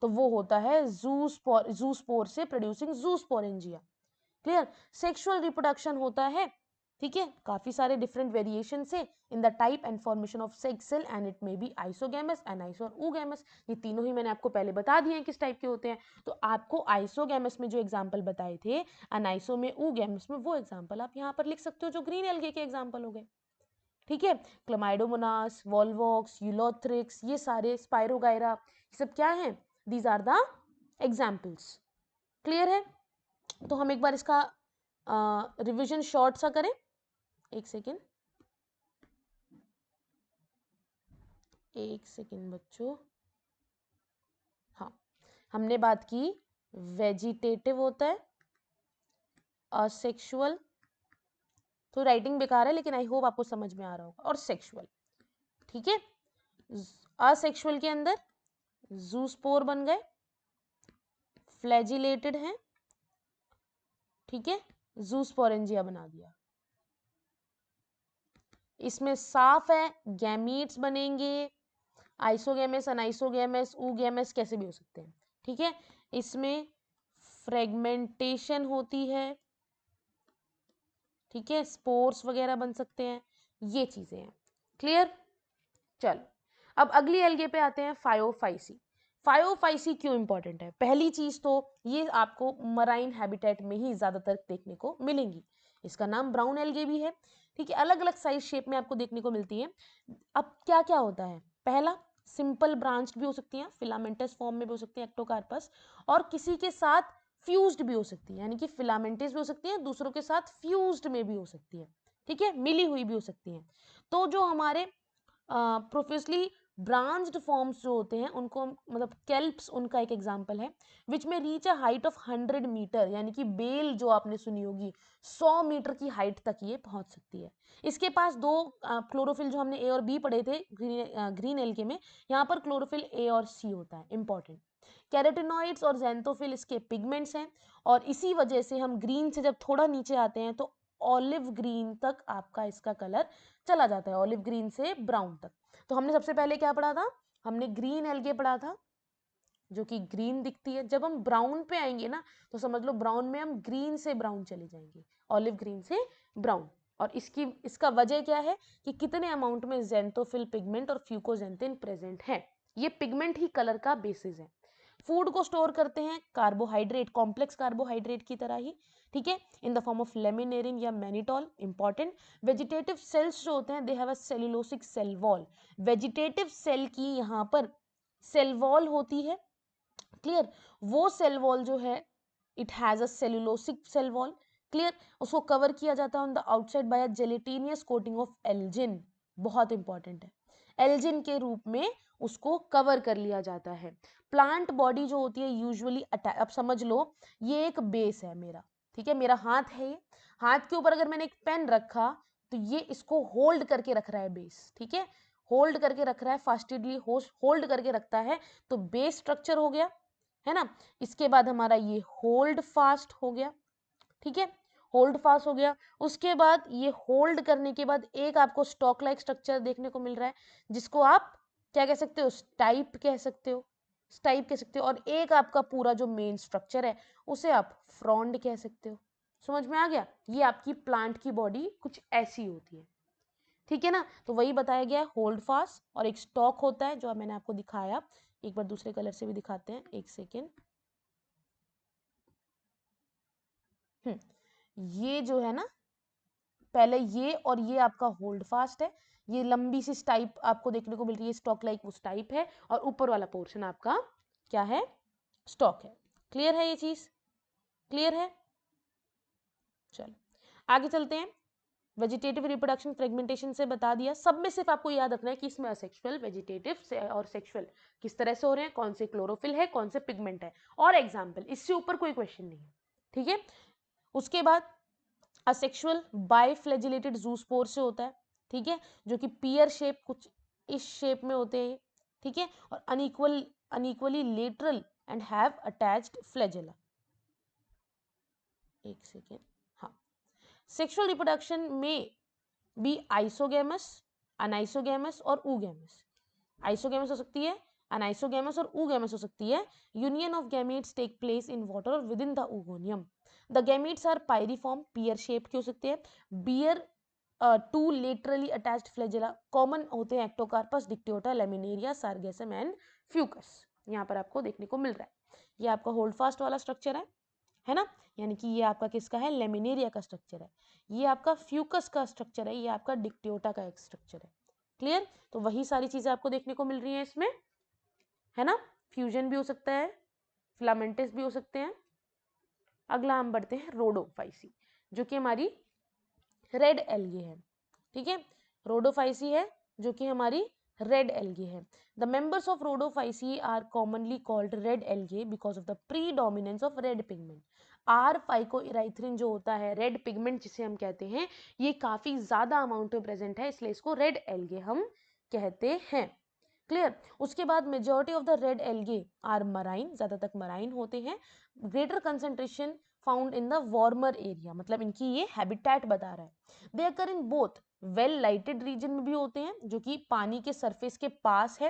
Speaker 1: तो वो होता है जूस्पोर से producing zoosporangia. Clear? Sexual reproduction होता है, ठीक है, काफी सारे डिफरेंट वेरिएशन से in the type and formation of sex cell, and it may be isogamous, aniso और ऊगैमस। ये तीनों ही मैंने आपको पहले बता दिए हैं किस टाइप के होते हैं। तो आपको आइसोगैमस में जो एग्जांपल बताए थे, एनाइसो में, ऊगैमस में, वो एग्जांपल आप यहाँ पर लिख सकते हो जो ग्रीन एल्गे के एग्जांपल हो गए। ठीक है, क्लमाइडोमोनास, वॉल्वॉक्स, यूलोथ्रिक्स, ये सारे, स्पाइरोगायरा, ये सब क्या है? These are the examples. Clear है? तो हम एक बार इसका रिवीजन शॉर्ट सा करें। एक सेकेंड, एक सेकेंड बच्चों। हाँ, हमने बात की वेजिटेटिव होता है, असेक्सुअल, तो राइटिंग बेकार है लेकिन आई होप आपको समझ में आ रहा होगा, और सेक्सुअल। ठीक है, असेक्सुअल के अंदर जूस्पोर बन गए, फ्लैजिलेटेड हैं, ठीक है, जूस्पोरेंजिया बना दिया। इसमें साफ है, गैमीट्स बनेंगे, आइसोगैमस, अनाइसोगैमस, ऊगैमस कैसे भी हो सकते हैं। ठीक है, इसमें फ्रेगमेंटेशन होती है, ठीक है, स्पोर्स वगैरह बन सकते हैं, ये चीजें हैं। क्लियर? चलो, अब अगली एल्गे पे आते हैं, फायोफाइसी। फायोफाइसी क्यों इंपॉर्टेंट है? पहली चीज तो ये आपको मराइन हैबिटेट में ही ज्यादातर देखने को मिलेंगी। इसका नाम ब्राउन एल्गे भी है, ठीक है, अलग अलग साइज शेप में आपको देखने को मिलती है। अब क्या क्या होता है? पहला, सिंपल ब्रांच्ड भी हो सकती हैं, फिलामेंटस फॉर्म में भी हो सकती है, एक्टोकार्पस, और किसी के साथ फ्यूज्ड भी हो सकती है, यानी कि फिलामेंटस भी हो सकती है, दूसरों के साथ फ्यूज्ड में भी हो सकती है, ठीक है, मिली हुई भी हो सकती है। तो जो हमारे प्रोफेसली ब्रांच्ड फॉर्म्स जो होते हैं उनको, मतलब कैल्प्स उनका एक एग्जांपल है, विच में reach a height of 100 metre, यानी कि बेल जो आपने सुनी होगी 100 मीटर की हाइट तक ये पहुंच सकती है। इसके पास दो क्लोरोफिल, जो हमने ए और बी पढ़े थे ग्रीन एल्गे में, यहाँ पर क्लोरोफिल ए और सी होता है, इंपॉर्टेंट। कैरोटिनॉइड्स और ज़ैंथोफिल इसके पिगमेंट्स हैं, और इसी वजह से हम ग्रीन से जब थोड़ा नीचे आते हैं तो ऑलिव ग्रीन तक आपका इसका कलर चला जाता है, ऑलिव ग्रीन से ब्राउन तक। तो हमने सबसे पहले क्या पढ़ा था? हमने ग्रीन एल्गे पढ़ा था जो कि ग्रीन दिखती है। जब हम ब्राउन पे आएंगे ना तो समझ लो ब्राउन में हम ग्रीन से ब्राउन चले जाएंगे, ऑलिव ग्रीन से ब्राउन। और इसका वजह क्या है कि कितने अमाउंट में ज़ेंथोफिल पिगमेंट और फ्यूकोजेंथिन प्रेजेंट है। ये पिगमेंट ही कलर का बेसिस है। फूड को स्टोर करते हैं कार्बोहाइड्रेट, कॉम्प्लेक्स कार्बोहाइड्रेट की तरह ही, ठीक है, in the form of laminarin या मैनिटॉल। इंपॉर्टेंट, वेजिटेटिव सेल्स जो होते हैं they have a cellulosic cell wall. Vegetative cell की यहाँ पर सेल वॉल होती है, क्लियर। वो सेल वॉल जो है it has a cellulosic cell wall, clear. उसको कवर किया जाता है on the outside by a gelatinous coating of algin, बहुत इंपॉर्टेंट है, एल्जिन के रूप में उसको कवर कर लिया जाता है। प्लांट बॉडी जो होती है यूजुअली अब समझ लो ये एक बेस है मेरा, ठीक है, मेरा हाथ है, ये हाथ के ऊपर अगर मैंने एक पेन रखा तो ये इसको होल्ड करके रख रहा है बेस, ठीक है, होल्ड करके रख रहा है, फास्टेडली होल्ड करके रखता है, तो बेस स्ट्रक्चर हो गया, है ना। इसके बाद हमारा ये होल्ड फास्ट हो गया, ठीक है, होल्ड फास्ट हो गया। उसके बाद ये होल्ड करने के बाद एक आपको स्टॉक लाइक स्ट्रक्चर देखने को मिल रहा है जिसको आप क्या कह सकते हो, स्टाइप कह सकते हो, स्टाइप कह सकते हो। और एक आपका पूरा जो मेन स्ट्रक्चर है उसे आप फ्रॉन्ड कह सकते हो। समझ में आ गया, ये आपकी प्लांट की बॉडी कुछ ऐसी होती है, ठीक है ना। तो वही बताया गया है, होल्ड फास्ट और एक स्टॉक होता है जो मैंने आपको दिखाया। एक बार दूसरे कलर से भी दिखाते हैं, एक सेकेंड। ये जो है ना, पहले ये और ये आपका होल्ड फास्ट है, ये लंबी सी स्टाइप आपको देखने को मिल रही है, स्टॉक लाइक वो स्टाइप है, और ऊपर वाला पोर्शन आपका क्या है, स्टॉक है। क्लियर है ये चीज, क्लियर है। चलो आगे चलते हैं। वेजिटेटिव रिप्रोडक्शन फ्रेगमेंटेशन से बता दिया। सब में सिर्फ आपको याद रखना है कि इसमें असेक्सुअल, वेजिटेटिव से और सेक्सुअल किस तरह से हो रहे हैं, कौन से क्लोरोफिल है, कौन से पिगमेंट है, और एग्जाम्पल, इससे ऊपर कोई क्वेश्चन नहीं है, ठीक है। उसके बाद असेक्सुअल बाइफ्लैजिलेटेड जूस्पोर से होता है, ठीक है, जो कि पियर शेप कुछ इस शेप में होते हैं, ठीक है, और unequally lateral and have attached flagella. एक सेकेंड, हाँ। सेक्सुअल रिप्रोडक्शन में बी आइसोगेमस, अनाइसोगेमस और ऊगेमस। आइसोगेमस हो सकती है, अनाइसोगेमस और ऊगेमस हो सकती है। Union of gametes take place in water और within the oogonia। The gametes are pyriform, pear shape के हो सकते हैं, bear two laterally attached flagella, common होते हैं Ectocarpus, Dictyota, Laminaria, Sargassum and Fucus. यहाँ पर आपको देखने को मिल रहा है, ये आपका होल्ड फास्ट वाला स्ट्रक्चर है ना, यानी कि ये आपका किसका है, लेमिनेरिया का स्ट्रक्चर है, ये आपका फ्यूकस का स्ट्रक्चर है, ये आपका डिक्टियोटा का एक स्ट्रक्चर है। क्लियर, तो वही सारी चीजें आपको देखने को मिल रही हैं इसमें, है ना। फ्यूजन भी हो सकता है, फिलामेंटस भी हो सकते हैं। अगला हम बढ़ते हैं रोडोफाइसी, जो कि हमारी रेड एल्गी है, ठीक है, रोडोफाइसी है जो कि हमारी रेड एल्गी है। The members of Rhodophyceae are commonly called red algae because of the predominance of red pigment. R phycoerythrin जो होता है, रेड पिगमेंट जिसे हम कहते हैं, ये काफी ज्यादा अमाउंट में प्रेजेंट है, इसलिए इसको रेड एल्गे हम कहते हैं। क्लियर, उसके बाद majority of the red algae are marine, ज्यादा तक मराइन होते हैं। Greater concentration found in the warmer area, मतलब इनकी ये हैबिटेट बता रहा है। They occur in both well lighted region में भी होते हैं जो कि पानी के सरफेस के पास है,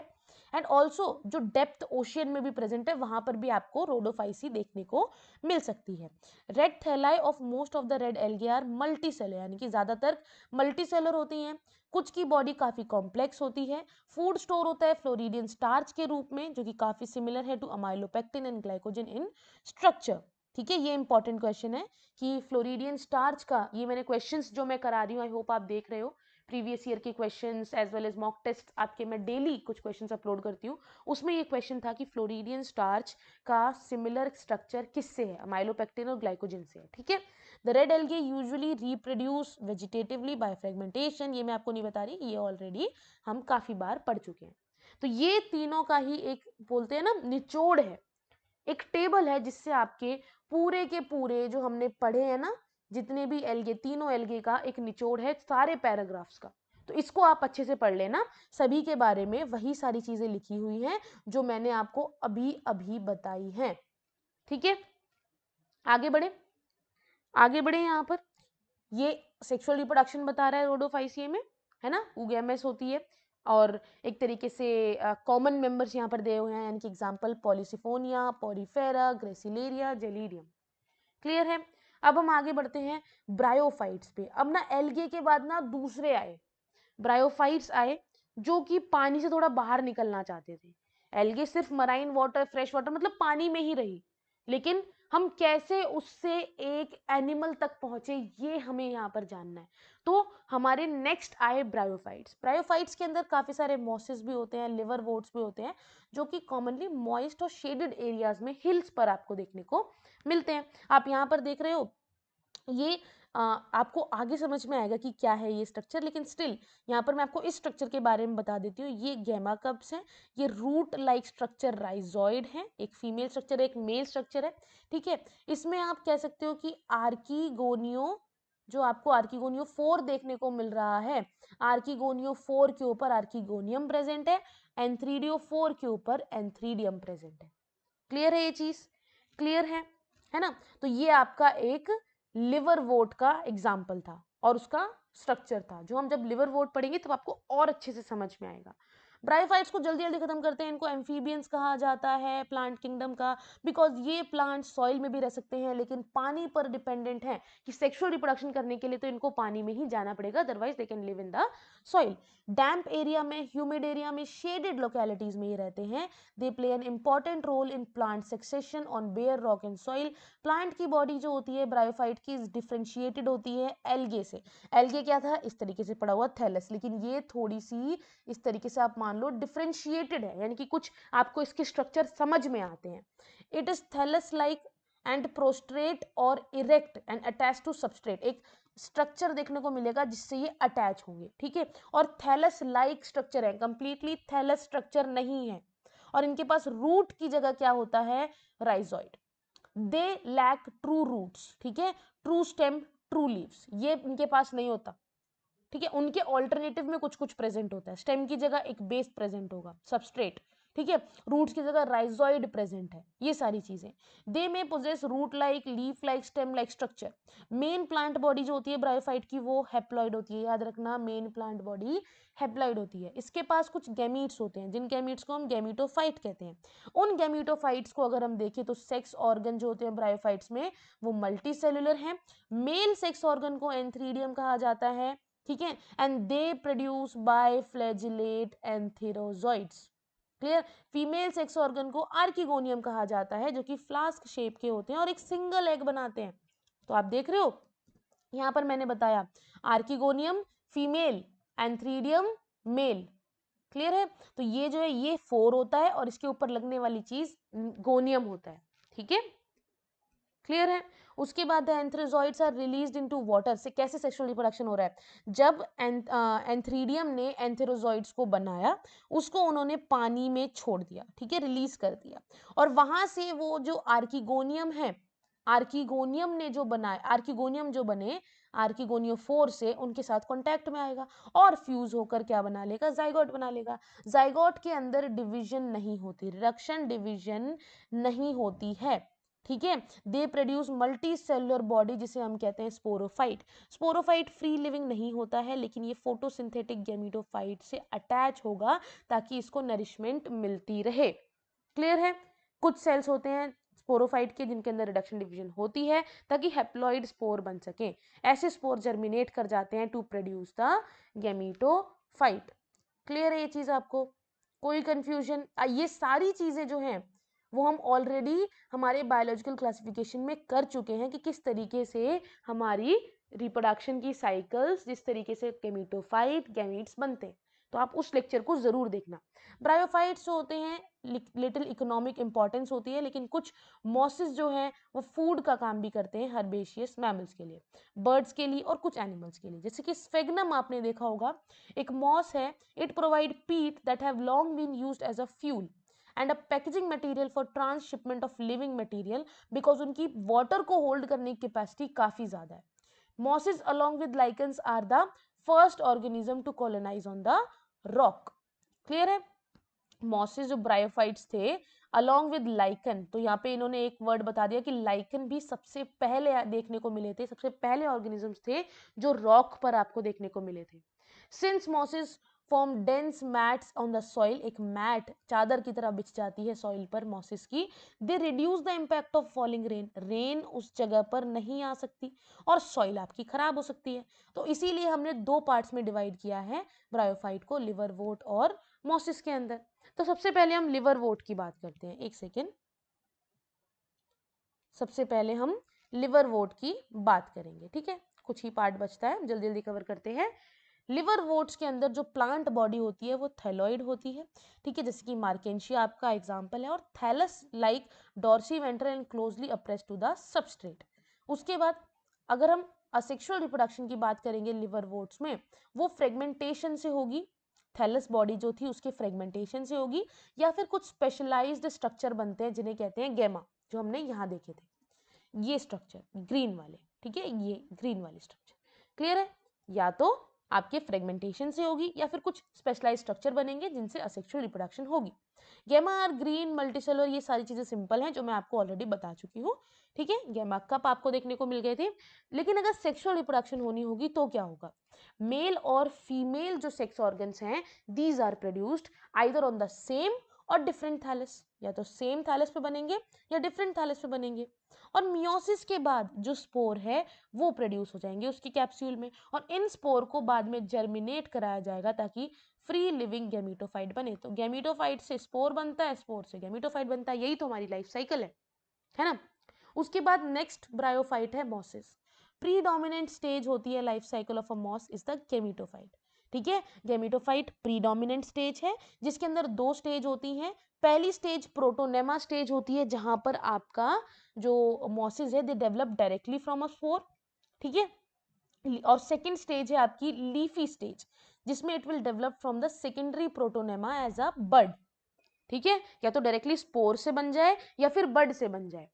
Speaker 1: एंड ऑल्सो जो डेप्थ ओशियन में भी प्रेजेंट है वहां पर भी आपको रोडोफाइसी देखने को मिल सकती है। Red thalli of most of the red algae are multicellular, यानी कि ज्यादातर मल्टी सेलर होती हैं, कुछ की बॉडी काफी कॉम्प्लेक्स होती है। फूड स्टोर होता है फ्लोरिडियन स्टार्च के रूप में जो कि काफी सिमिलर है to amylopectin and glycogen in structure, ठीक है। ये इंपॉर्टेंट क्वेश्चन है कि फ्लोरिडियन स्टार्च का, ये मैंने क्वेश्चंस जो मैं करा रही हूँ आई होप आप देख रहे हो, प्रीवियस ईयर के questions as well as mock test आपके, मैं डेली कुछ क्वेश्चंस अपलोड करती हूँ, उसमें ये क्वेश्चन था कि फ्लोरिडियन स्टार्च का सिमिलर स्ट्रक्चर किससे है, अमाइलोपेक्टिन और ग्लाइकोजन से है, ठीक है। The red algae usually reproduce vegetatively by fragmentation, ये मैं आपको नहीं बता रही, ये ऑलरेडी हम काफी बार पढ़ चुके हैं। तो ये तीनों का ही एक बोलते हैं ना निचोड़ है, एक टेबल है जिससे आपके पूरे के पूरे जो हमने पढ़े हैं ना, जितने भी एल्गे, तीनों एल्गे का एक निचोड़ है सारे पैराग्राफ्स का। तो इसको आप अच्छे से पढ़ लेना, सभी के बारे में वही सारी चीजें लिखी हुई हैं जो मैंने आपको अभी अभी बताई हैं, ठीक है। आगे बढ़े, आगे बढ़े, यहाँ पर ये सेक्सुअल रिप्रोडक्शन बता रहा है रोडोफाइसिए में, है ना, ऊगेमस होती है, और एक तरीके से कॉमन मेंबर्स यहाँ पर दिए हुए हैं, यानी कि example Polysiphonia, Porifera, Gracilaria, Gelidium. Clear है। अब हम आगे बढ़ते हैं ब्रायोफाइट्स पे। अब ना एल्गे के बाद ना दूसरे आए, ब्रायोफाइट्स आए, जो कि पानी से थोड़ा बाहर निकलना चाहते थे। एल्गे सिर्फ मराइन वाटर, फ्रेश वाटर, मतलब पानी में ही रही, लेकिन हम कैसे उससे एक एनिमल तक पहुंचे, ये हमें यहाँ पर जानना है। तो हमारे नेक्स्ट आए ब्रायोफाइट्स। ब्रायोफाइट्स के अंदर काफी सारे मॉसेस भी होते हैं, लिवर वोट्स भी होते हैं, जो कि कॉमनली मॉइस्ट और शेडेड एरियाज में, हिल्स पर आपको देखने को मिलते हैं। आप यहाँ पर देख रहे हो, ये आपको आगे समझ में आएगा कि क्या है ये स्ट्रक्चर, लेकिन स्टिल यहाँ पर मैं आपको इस स्ट्रक्चर के बारे में बता देती हूँ। ये गैमा कप्स हैं, ये रूट लाइक स्ट्रक्चर राइजॉइड है, एक फीमेल स्ट्रक्चर है, एक मेल स्ट्रक्चर है, ठीक है। इसमें आप कह सकते हो कि आर्कीगोनियो, जो आपको आर्कीगोनियो 4 देखने को मिल रहा है, आर्कीगोनियो 4 के ऊपर आर्कीगोनियम प्रेजेंट है, एंथ्रीडियो 4 के ऊपर एंथ्रीडियम प्रेजेंट है। क्लियर है ये चीज? क्लियर है ना? तो ये आपका एक लिवर वोट का एग्जाम्पल था और उसका स्ट्रक्चर था, जो हम जब लिवर वोट पढ़ेंगे तब आपको और अच्छे से समझ में आएगा। ब्रायोफाइट्स को जल्दी जल्दी खत्म करते हैं, इनको एम्फीबियंस कहा जाता है प्लांट किंगडम का, बिकॉज ये प्लांट सॉइल में भी रह सकते हैं, लेकिन पानी पर डिपेंडेंट है कि सेक्सुअल रिप्रोडक्शन करने के लिए तो इनको पानी में ही जाना पड़ेगा, otherwise they can live in the soil. Damp area में, ह्यूमिड एरिया में, शेडेड लोकेलिटीज में ये रहते हैं। They play an important role in plant succession on bare rock and soil. Plant की बॉडी जो होती है ब्रायोफाइट की, डिफरेंशिएटेड होती है एल्गे से। एल्गे क्या था? इस तरीके से पड़ा हुआ थैलस, लेकिन ये थोड़ी सी इस तरीके से आप मान लो डिफरेंशिएटेड है, यानी कि कुछ आपको इसके स्ट्रक्चर समझ में आते हैं। It is thallus like and prostrate और erect and attach to substrate. एक स्ट्रक्चर देखने को मिलेगा जिससे ये अटैच होंगे, ठीक है। और थैलस लाइक स्ट्रक्चर है, कंप्लीटली थैलस स्ट्रक्चर नहीं है। और इनके पास रूट की जगह क्या होता है? Rhizoid. They lack true roots, ठीक है, ट्रू स्टेम, ट्रू लीव्स, ये इनके पास नहीं होता, ठीक है। उनके ऑल्टरनेटिव में कुछ कुछ प्रेजेंट होता है। स्टेम की जगह एक बेस प्रेजेंट होगा, सबस्ट्रेट, ठीक है। रूट्स की जगह राइजॉइड प्रेजेंट है, ये सारी चीजें। दे में possess root like, leaf like, stem like structure. Main plant body जो होती है ब्रायोफाइट की, वो हेप्लॉइड होती है, याद रखना, मेन प्लांट बॉडी हेप्लॉइड होती है। इसके पास कुछ गैमीट्स होते हैं, जिन गैमीट्स को हम गैमीटोफाइट कहते हैं। उन गैमीटोफाइट्स को अगर हम देखें तो सेक्स ऑर्गन जो होते हैं ब्रायोफाइट्स में, वो मल्टी सेलुलर हैं। मेल सेक्स ऑर्गन को एंथ्रीडियम कहा जाता है, ठीक है। And they produce by flagellate antherozoids. Clear. Female sex organ को आर्किगोनियम कहा जाता है, जो कि फ्लास्क शेप के होते हैं और एक सिंगल एग बनाते हैं। तो आप देख रहे हो, यहां पर मैंने बताया archegonium female, antheridium male. Clear है। तो ये जो है ये 4 होता है और इसके ऊपर लगने वाली चीज गोनियम होता है, ठीक है। क्लियर है। उसके बाद antherozoids are released into water. से कैसे सेक्सुअल रिप्रोडक्शन हो रहा है? जब एंथ्रीडियम ने एंथेरोजॉइड्स को बनाया, उसको उन्होंने पानी में छोड़ दिया, ठीक है, रिलीज कर दिया। और वहां से वो जो आर्किगोनियम है, आर्किगोनियम ने जो बनाया, आर्किगोनियम जो बने आर्किगोनियो 4 से, उनके साथ कांटेक्ट में आएगा और फ्यूज होकर क्या बना लेगा? जाइगोट बना लेगा। जाइगोट के अंदर डिवीजन नहीं होती, रिडक्शन डिवीजन नहीं होती है, ठीक है। They produce multi cellular body, जिसे हम कहते हैं स्पोरोफाइट। स्पोरोफाइट फ्री लिविंग नहीं होता है, लेकिन ये फोटोसिंथेटिक गैमीटोफाइट से अटैच होगा ताकि इसको नरिशमेंट मिलती रहे। क्लियर है। कुछ सेल्स होते हैं स्पोरोफाइट के जिनके अंदर रिडक्शन डिवीजन होती है ताकि हेप्लॉइड स्पोर बन सके। ऐसे स्पोर जर्मिनेट कर जाते हैं to produce the gametophyte. Clear है ये चीज आपको? कोई कंफ्यूजन? ये सारी चीजें जो हैं वो हम ऑलरेडी हमारे बायोलॉजिकल क्लासिफिकेशन में कर चुके हैं कि किस तरीके से हमारी रिप्रोडक्शन की साइकिल्स, जिस तरीके से गैमीटोफाइट, गैमीट्स बनते हैं। तो आप उस लेक्चर को जरूर देखना। ब्रायोफाइट्स जो होते हैं लिटिल इकोनॉमिक इंपॉर्टेंस होती है, लेकिन कुछ मॉसेस जो हैं वो फूड का काम भी करते हैं हर्बेशियस मैमल्स के लिए, बर्ड्स के लिए और कुछ एनिमल्स के लिए। जैसे कि स्फेगनम आपने देखा होगा, एक मॉस है। It provide peat that have long been used as a fuel and a packaging material for transshipment of living material, because उनकी वाटर को होल्ड करने की कैपेसिटी काफी ज्यादा है। Mosses along with lichens are the first organism to colonise on the rock. Clear है। Mosses जो bryophytes थे अलॉन्ग विद लाइकन, तो यहाँ पे इन्होंने एक वर्ड बता दिया कि लाइकन भी सबसे पहले देखने को मिले थे, सबसे पहले ऑर्गेनिजम्स थे जो रॉक पर आपको देखने को मिले थे। Since mosses form dense mats on the soil, एक मैट चादर की तरह बिछ जाती है सॉइल पर मॉसिस की। They reduce the impact of falling rain, rain उस जगह पर नहीं आ सकती और सॉइल आपकी खराब हो सकती है। तो इसीलिए हमने दो पार्ट्स में डिवाइड किया है ब्रायोफाइट को, लिवरवोट और मॉसिस के अंदर। तो सबसे पहले हम लिवरवोट की बात करते हैं, एक सेकेंड। सबसे पहले हम लिवरवोट की बात करेंगे, ठीक है, कुछ ही पार्ट बचता है, जल्दी जल्दी कवर करते हैं। लिवरवोट्स के अंदर जो प्लांट बॉडी होती है वो थैलॉइड होती है, ठीक है, जैसे कि मार्केंशिया आपका एग्जांपल है, और thallus like dorsiventral and closely appressed to the substrate. उसके बाद अगर हम असेक्सुअल रिप्रोडक्शन की बात करेंगे लिवरवोट्स में, वो फ्रेगमेंटेशन से होगी, थैलस बॉडी जो थी उसके फ्रेगमेंटेशन से होगी, या फिर कुछ स्पेशलाइज्ड स्ट्रक्चर बनते हैं जिन्हें कहते हैं गैमा, जो हमने यहाँ देखे थे, ये स्ट्रक्चर ग्रीन वाले, ठीक है, ये ग्रीन वाले स्ट्रक्चर, क्लियर है। या तो आपके फ्रेगमेंटेशन से होगी या फिर कुछ स्पेशलाइज्ड स्ट्रक्चर बनेंगे जिनसे असेक्सुअल रिप्रोडक्शन होगी। गैमा आर ग्रीन मल्टीसेलुलर, ये सारी चीजें सिंपल हैं जो मैं आपको ऑलरेडी बता चुकी हूँ, ठीक है। गैमा कप आपको देखने को मिल गए थे। लेकिन अगर सेक्सुअल रिप्रोडक्शन होनी होगी तो क्या होगा, मेल और फीमेल जो सेक्स ऑर्गन्स हैं, these are produced either on the same or different thallus, या तो सेम थैलस पे बनेंगे या डिफरेंट थैलस पे बनेंगे। और मियोसिस के बाद जो स्पोर है वो प्रोड्यूस हो जाएंगे उसकी कैप्सूल में, और इन स्पोर को बाद में जर्मिनेट कराया जाएगा ताकि फ्री लिविंग गैमीटोफाइट बने। तो गैमीटोफाइट से स्पोर बनता है, स्पोर से गैमीटोफाइट बनता है, यही तो हमारी लाइफ साइकिल है ना। उसके बाद नेक्स्ट ब्रायोफाइट है मॉसिस। प्रीडोमिनेंट स्टेज होती है life cycle of a moss is the gametophyte, ठीक है। गैमीटोफाइट प्रीडोमिनेंट स्टेज है जिसके अंदर दो स्टेज होती हैं। पहली स्टेज प्रोटोनेमा स्टेज होती है जहां पर आपका जो मॉसिस है they develop directly from a spore, ठीक है। और सेकंड स्टेज है आपकी लीफी स्टेज, जिसमें it will develop from the secondary protonema as a bud, ठीक है, या तो डायरेक्टली स्पोर से बन जाए या फिर बड से बन जाए।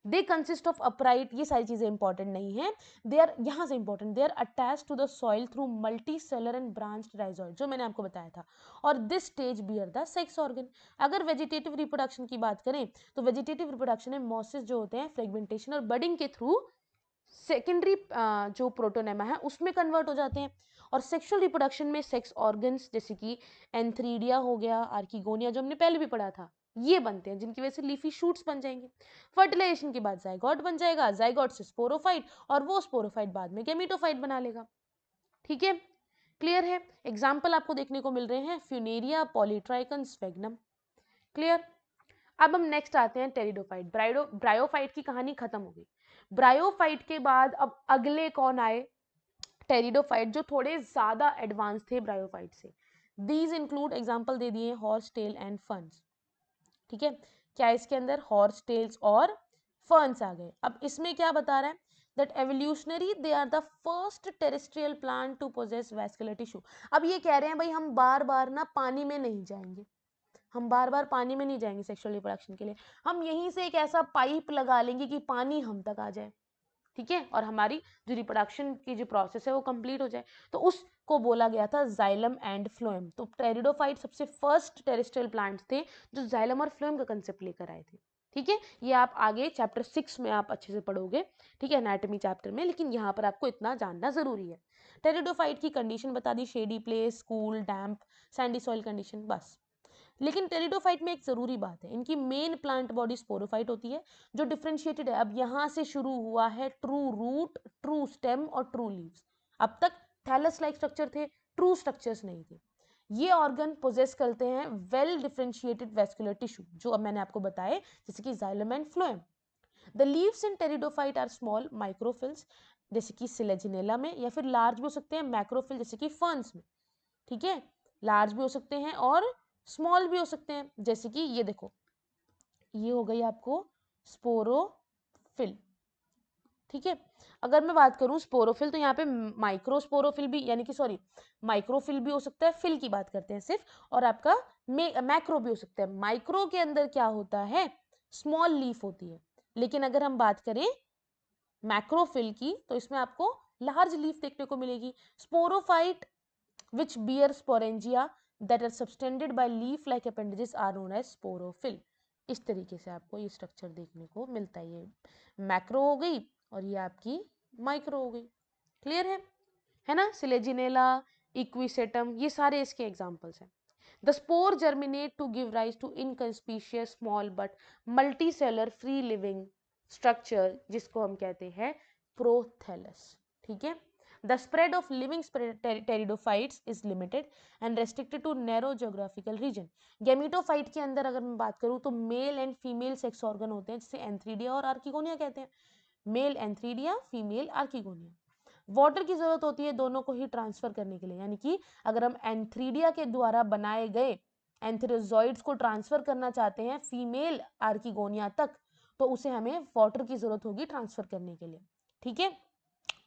Speaker 1: दे कंसिस्ट ऑफ अपराइट, ये सारी चीजें इंपॉर्टेंट नहीं है, दे आर यहां से important, they are attach to the soil through multicellular and branched rhizoid, जो मैंने आपको बताया था। और this stage bear the sex organ. अगर वेजिटेटिव रिप्रोडक्शन की बात करें तो वेजिटेटिव रिप्रोडक्शन में मॉसिस जो होते हैं फ्रेगमेंटेशन और बडिंग के थ्रू सेकेंडरी जो प्रोटोनेमा है उसमें कन्वर्ट हो जाते हैं। और सेक्सुअल रिप्रोडक्शन में सेक्स ऑर्गन्स जैसे कि एंथ्रीडिया हो गया, आर्किगोनिया जो हमने पहले भी पढ़ा था, ये बनते हैं जिनकी वजह से लीफी शूट्स बन जाएंगे। फर्टिलाइजेशन के बाद जाइगोट बन जाएगा, जाइगोट से स्पोरोफाइट, और वो स्पोरोफाइट बाद में गैमीटोफाइट बना लेगा, ठीक है, क्लियर है। एग्जाम्पल आपको देखने को मिल रहे हैं फ्यूनेरिया, पॉलीट्राइकन, स्फेग्नम, क्लियर। अब हम नेक्स्ट आते हैं टेरिडोफाइट। ब्रायोफाइट की कहानी खत्म हो गई। ब्रायोफाइट के बाद अब अगले कौन आए, टेरिडोफाइट, जो थोड़े ज्यादा एडवांस थे ब्रायोफाइट से। दीज इंक्लूड, एग्जांपल दे दिए, हॉर्स टेल एंड फर्न्स, ठीक है। क्या इसके अंदर हॉर्स टेल्स और फर्न्स आ गए। अब इसमें क्या बता रहा है, that evolutionary they are the first terrestrial plant to possess vascular tissue. अब ये कह रहे हैं भाई हम बार बार ना पानी में नहीं जाएंगे, हम बार बार पानी में नहीं जाएंगे सेक्सुअल रिप्रोडक्शन के लिए, हम यहीं से एक ऐसा पाइप लगा लेंगे कि पानी हम तक आ जाए, ठीक है, और हमारी जो रिप्रोडक्शन की जो प्रोसेस है वो कंप्लीट हो जाए। तो उसको बोला गया था जाइलम एंड फ्लोएम। तो टेरिडोफाइट सबसे फर्स्ट टेरेस्ट्रियल प्लांट्स थे जो जाइलम और फ्लोएम का कंसेप्ट लेकर आए थे, ठीक है। ये आप आगे चैप्टर 6 में आप अच्छे से पढ़ोगे, ठीक है, एनाटॉमी चैप्टर में, लेकिन यहाँ पर आपको इतना जानना जरूरी है। टेरिडोफाइट की कंडीशन बता दी, शेडी प्लेस, कूल, डैम्प, सैंडी सॉइल कंडीशन, बस। लेकिन टेरिडोफाइट में एक जरूरी बात है, इनकी मेन प्लांट बॉडी स्पोरोफाइट होती है जो डिफरेंशिएटेड है। अब यहां से शुरू हुआ है ट्रू रूट, ट्रू स्टेम और ट्रू लीव्स। अब तक थैलस लाइक स्ट्रक्चर थे, ट्रू स्ट्रक्चर्स नहीं थे। ये ऑर्गन पोजेस करते हैं वेल डिफरेंशिएटेड वैस्कुलर टिश्यू, जो अब मैंने आपको बताए, जैसे कि xylem and phloem. The leaves in pteridophyte are small microphylls, जैसे कि सिलेजिनेला में, या फिर लार्ज भी हो सकते हैं मैक्रोफिल जैसे कि फर्न्स में, ठीक है, लार्ज भी हो सकते हैं और स्मॉल भी हो सकते हैं, जैसे कि ये देखो, ये हो गई आपको स्पोरोफिल, ठीक है। अगर मैं बात करूं स्पोरोफिल तो यहाँ पे माइक्रोस्पोरोफिल भी, यानी कि सॉरी, माइक्रोफिल भी हो सकता है, फिल की बात करते हैं सिर्फ, और आपका मैक्रो भी हो सकता है। माइक्रो के अंदर क्या होता है, स्मॉल लीफ होती है, लेकिन अगर हम बात करें मैक्रोफिल की तो इसमें आपको लार्ज लीफ देखने को मिलेगी। Sporophyte which bear sporangia that are subtended by leaf like appendages are known as sporophyll। इस तरीके से आपको ये स्ट्रक्चर देखने को मिलता है। ये मैक्रो हो गई और ये आपकी माइक्रो हो गई, क्लियर है ना। सिलेजिनेला, इक्विसेटम, ये सारे इसके एग्जाम्पल्स हैं। The spore germinate to give rise to inconspicuous small but multicellular free living structure, जिसको हम कहते हैं प्रोथैलस। ठीक है, the spread of living pteridophytes is limited and restricted to narrow geographical region. Gametophyte के अंदर अगर मैं बात करूं तो male and female sex organ होते हैं, जिसे एंथ्रीडिया और आर्किगोनिया कहते हैं। Male antheridia, female archegonia. Water की जरूरत होती है दोनों को ही ट्रांसफर करने के लिए, यानी कि अगर हम एंथ्रीडिया के द्वारा बनाए गए एंथेरोजॉइड्स को ट्रांसफर करना चाहते हैं फीमेल आर्किगोनिया तक, तो उसे हमें वाटर की जरूरत होगी ट्रांसफर करने के लिए। ठीक है,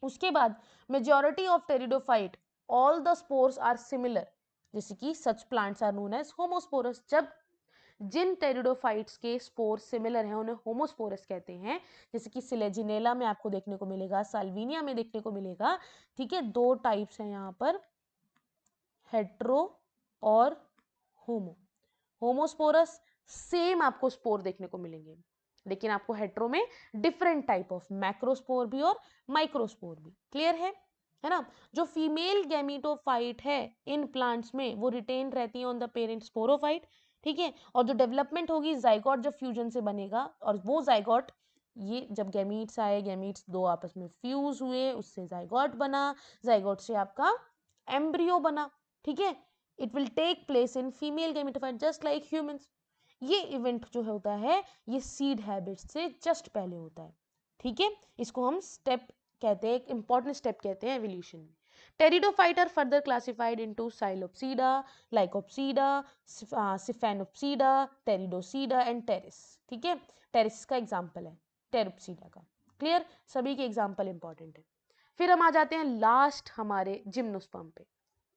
Speaker 1: उसके बाद majority of pteridophyte all the spores are similar, जैसे कि such plants are known as homosporous. जब जिन टेरिडोफाइट्स के स्पोर सिमिलर हैं उन्हें होमोस्पोरस कहते हैं, जैसे कि सिलेजिनेला में आपको देखने को मिलेगा, साल्विनिया में देखने को मिलेगा। ठीक है, दो टाइप्स हैं यहाँ पर, हेट्रो और होमो। होमोस्पोरस सेम आपको स्पोर देखने को मिलेंगे, लेकिन आपको हेट्रो में डिफरेंट टाइप ऑफ मैक्रोस्पोर भी और माइक्रोस्पोर भी। क्लियर है ना। जो फीमेल गैमीटोफाइट है इन प्लांट्स में वो रिटेन रहती है ऑन द पेरेंट स्पोरोफाइट। ठीक है, और जो डेवलपमेंट होगी जाइगोट जब फ्यूजन से बनेगा, और वो जाइगोट, ये जब गैमीट्स आए, गैमीट्स दो आपस में फ्यूज हुए, उससे जाइगोट बना, जाइगोट से आपका एम्ब्रियो बना। ठीक है, it will take place in female gametophyte just like humans. ये इवेंट जो होता है ये सीड हैबिट से जस्ट पहले होता है। ठीक है, इसको हम स्टेप कहते हैं, एक इंपॉर्टेंट स्टेप कहते हैं एवोल्यूशन में। Pteridophyte are further classified into Psilopsida, Lycopsida, Sphenopsida, Pteridopsida and Pteris. ठीक है, टेरिस का एग्जांपल है टेरोप्सीडा का। क्लियर, सभी के एग्जांपल इंपॉर्टेंट है। फिर हम आ जाते हैं लास्ट हमारे जिम्नोस्पर्म पे।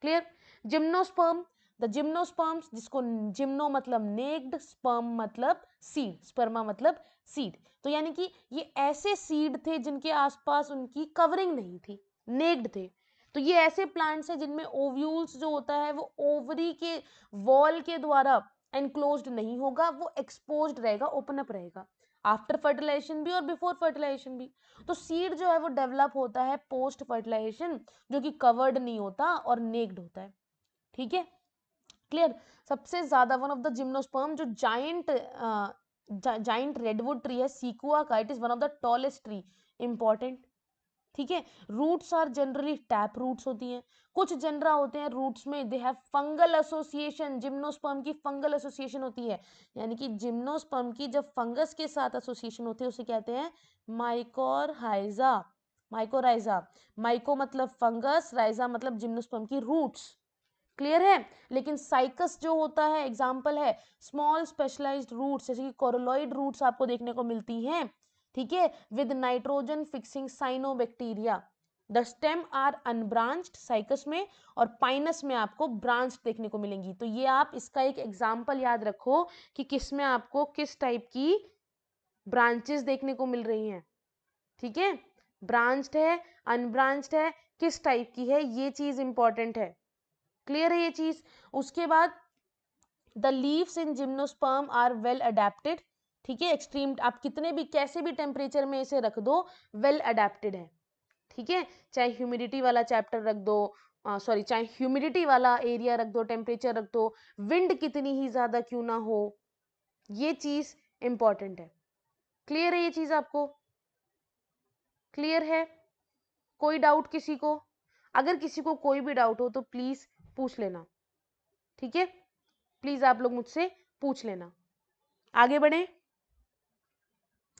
Speaker 1: क्लियर, जिम्नोस्पर्म, द जिम्नोस्पर्म्स, जिसको जिम्नो मतलब नेक्ड, स्पर्म मतलब सीड, स्पर्मा मतलब सीड, तो यानी कि ये ऐसे सीड थे जिनके आसपास उनकी कवरिंग नहीं थी, नेक्ड थे। तो ये ऐसे प्लांट्स हैं जिनमें ओव्यूल्स जो होता है वो ओवरी के वॉल के द्वारा एनक्लोज्ड नहीं होगा, वो एक्सपोज्ड रहेगा, ओपन अप रहेगा, आफ्टर फर्टिलाइजेशन भी और बिफोर फर्टिलाइजेशन भी। तो सीड जो है वो डेवलप होता है पोस्ट फर्टिलाइजेशन, जो कि कवर्ड नहीं होता और नेक्ड होता है। ठीक है, क्लियर। सबसे ज्यादा वन ऑफ द जिम्नोस्पर्म जो जाइंट रेडवुड ट्री है सीकुआ का, it is one of the tallest tree, important. ठीक है, roots are generally tap roots होती हैं। कुछ जनरा होते हैं रूट्स में they have fungal association, gymnosperm की फंगल एसोसिएशन होती है, यानी कि जिम्नोस्पर्म की जब फंगस के साथ एसोसिएशन होती है उसे कहते हैं माइकोरहाइजा, माइकोराइजा। माइको मतलब फंगस, राइजा मतलब जिम्नोस्पर्म की रूट्स। क्लियर है। लेकिन साइकस जो होता है एग्जाम्पल है स्मॉल स्पेशलाइज्ड रूट्स, जैसे कि कोरोलॉइड रूट्स आपको देखने को मिलती हैं। ठीक है, with nitrogen fixing cyanobacteria. The stem are unbranched cycas में, और पाइनस में आपको ब्रांच देखने को मिलेंगी। तो ये आप इसका एक एग्जाम्पल याद रखो कि किस में आपको किस टाइप की ब्रांचेस देखने को मिल रही हैं। ठीक है, ब्रांच्ड है, अनब्रांच्ड है, किस टाइप की है, ये चीज इंपॉर्टेंट है। क्लियर है ये चीज। उसके बाद the leaves in gymnosperm are well adapted. ठीक है, एक्सट्रीम आप कितने भी कैसे भी टेम्परेचर में इसे रख दो, वेल अडेप्टेड है। ठीक है, चाहे ह्यूमिडिटी वाला चैप्टर रख दो, सॉरी चाहे ह्यूमिडिटी वाला एरिया रख दो, टेम्परेचर रख दो, विंड कितनी ही ज्यादा क्यों ना हो, ये चीज इंपॉर्टेंट है। क्लियर है ये चीज आपको, क्लियर है। कोई डाउट किसी को? अगर किसी को कोई भी डाउट हो तो प्लीज पूछ लेना। ठीक है, प्लीज आप लोग मुझसे पूछ लेना। आगे बढ़े,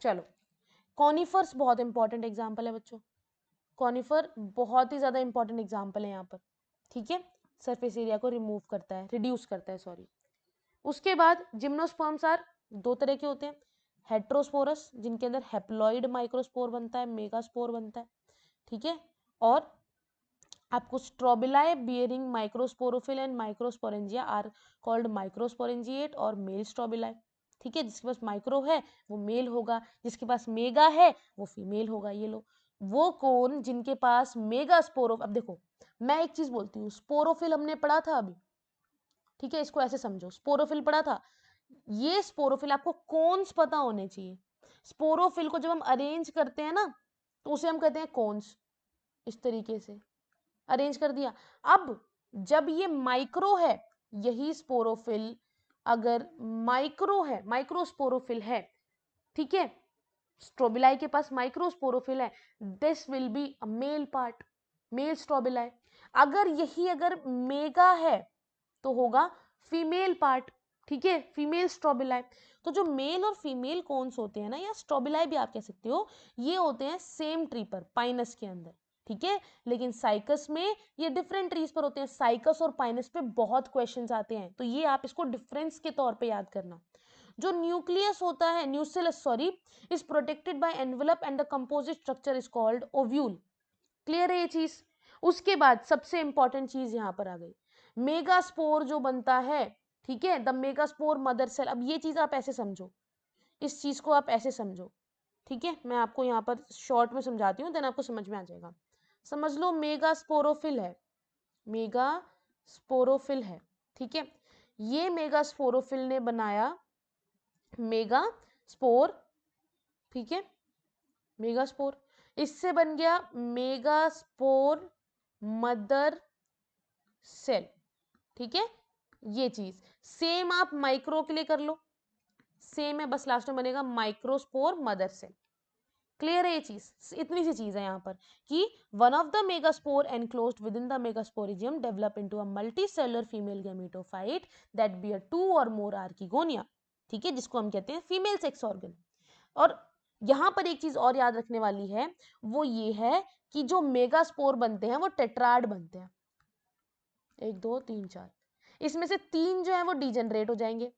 Speaker 1: चलो। कॉनिफर्स बहुत इंपॉर्टेंट एग्जाम्पल है बच्चों, कॉनिफर बहुत ही ज्यादा इंपॉर्टेंट एग्जाम्पल है यहाँ पर। ठीक है, सरफेस एरिया को रिमूव करता है, रिड्यूस करता है, सॉरी। उसके बाद जिम्नोस्पर्म्स आर दो तरह के होते हैं, हेट्रोस्पोरस जिनके अंदर हेप्लॉइड माइक्रोस्पोर बनता है, मेगास्पोर बनता है। ठीक है, और आपको strobili bearing microsporophyll and microsporangia are called microsporangiate or male strobili. ठीक है, जिसके पास माइक्रो है वो मेल होगा, जिसके पास मेगा है वो फीमेल होगा। ये लो, वो कौन जिनके पास मेगा स्पोरो, अब देखो मैं एक चीज बोलती हूँ, स्पोरोफिल हमने पढ़ा था अभी। ठीक है, इसको ऐसे समझो, स्पोरोफिल पढ़ा था, ये स्पोरोफिल आपको कोन्स पता होने चाहिए। स्पोरोफिल को जब हम अरेंज करते हैं ना तो उसे हम कहते हैं कोन्स, इस तरीके से अरेंज कर दिया। अब जब ये माइक्रो है, यही स्पोरोफिल अगर माइक्रो है, माइक्रोस्पोरोफिल है, ठीक है, स्ट्रोबिलाई के पास माइक्रोस्पोरोफिल है, this will be a male part, male strobili. अगर यही अगर मेगा है तो होगा फीमेल पार्ट, ठीक है, फीमेल स्ट्रोबिलाई। तो जो मेल और फीमेल कोन्स होते हैं ना, या स्ट्रोबिलाई भी आप कह सकते हो, ये होते हैं सेम ट्री पर, पाइनस के अंदर, ठीक है। लेकिन साइकस में ये डिफरेंट ट्रीज पर होते हैं। साइकस और पाइनस पे बहुत क्वेश्चंस आते हैं, तो ये आप इसको डिफरेंस के तौर पे याद करना। जो न्यूक्लियस होता है, न्यूसिलस sorry, is protected by envelope and the composite structure is called ovule. Clear है ये चीज। उसके बाद सबसे इंपॉर्टेंट चीज यहां पर आ गई, मेगास्पोर जो बनता है, ठीक है, द मेगास्पोर मदर सेल। अब ये चीज आप ऐसे समझो, इस चीज को आप ऐसे समझो, ठीक है, मैं आपको यहाँ पर शॉर्ट में समझाती हूँ, देन आपको समझ में आ जाएगा। समझ लो मेगास्पोरोफिल है, मेगास्पोरोफिल है, ठीक है। ये मेगास्पोरोफिल ने बनाया मेगास्पोर, ठीक है, मेगास्पोर, इससे बन गया मेगास्पोर मदर सेल, ठीक है। ये चीज सेम आप माइक्रो के लिए कर लो, सेम है, बस लास्ट में बनेगा माइक्रोस्पोर मदर सेल। क्लियर है ये चीज। इतनी सी चीज है यहाँ पर कि one of the megaspore enclosed within the megasporangium develop into a multicellular female gametophyte that bear 2 और मोर आर्किगोनिया, ठीक है, जिसको हम कहते हैं फीमेल सेक्स ऑर्गन। और यहां पर एक चीज और याद रखने वाली है, वो ये है कि जो मेगास्पोर बनते हैं वो टेट्राड बनते हैं, 1 2 3 4, इसमें से 3 जो है वो डिजेनरेट हो जाएंगे,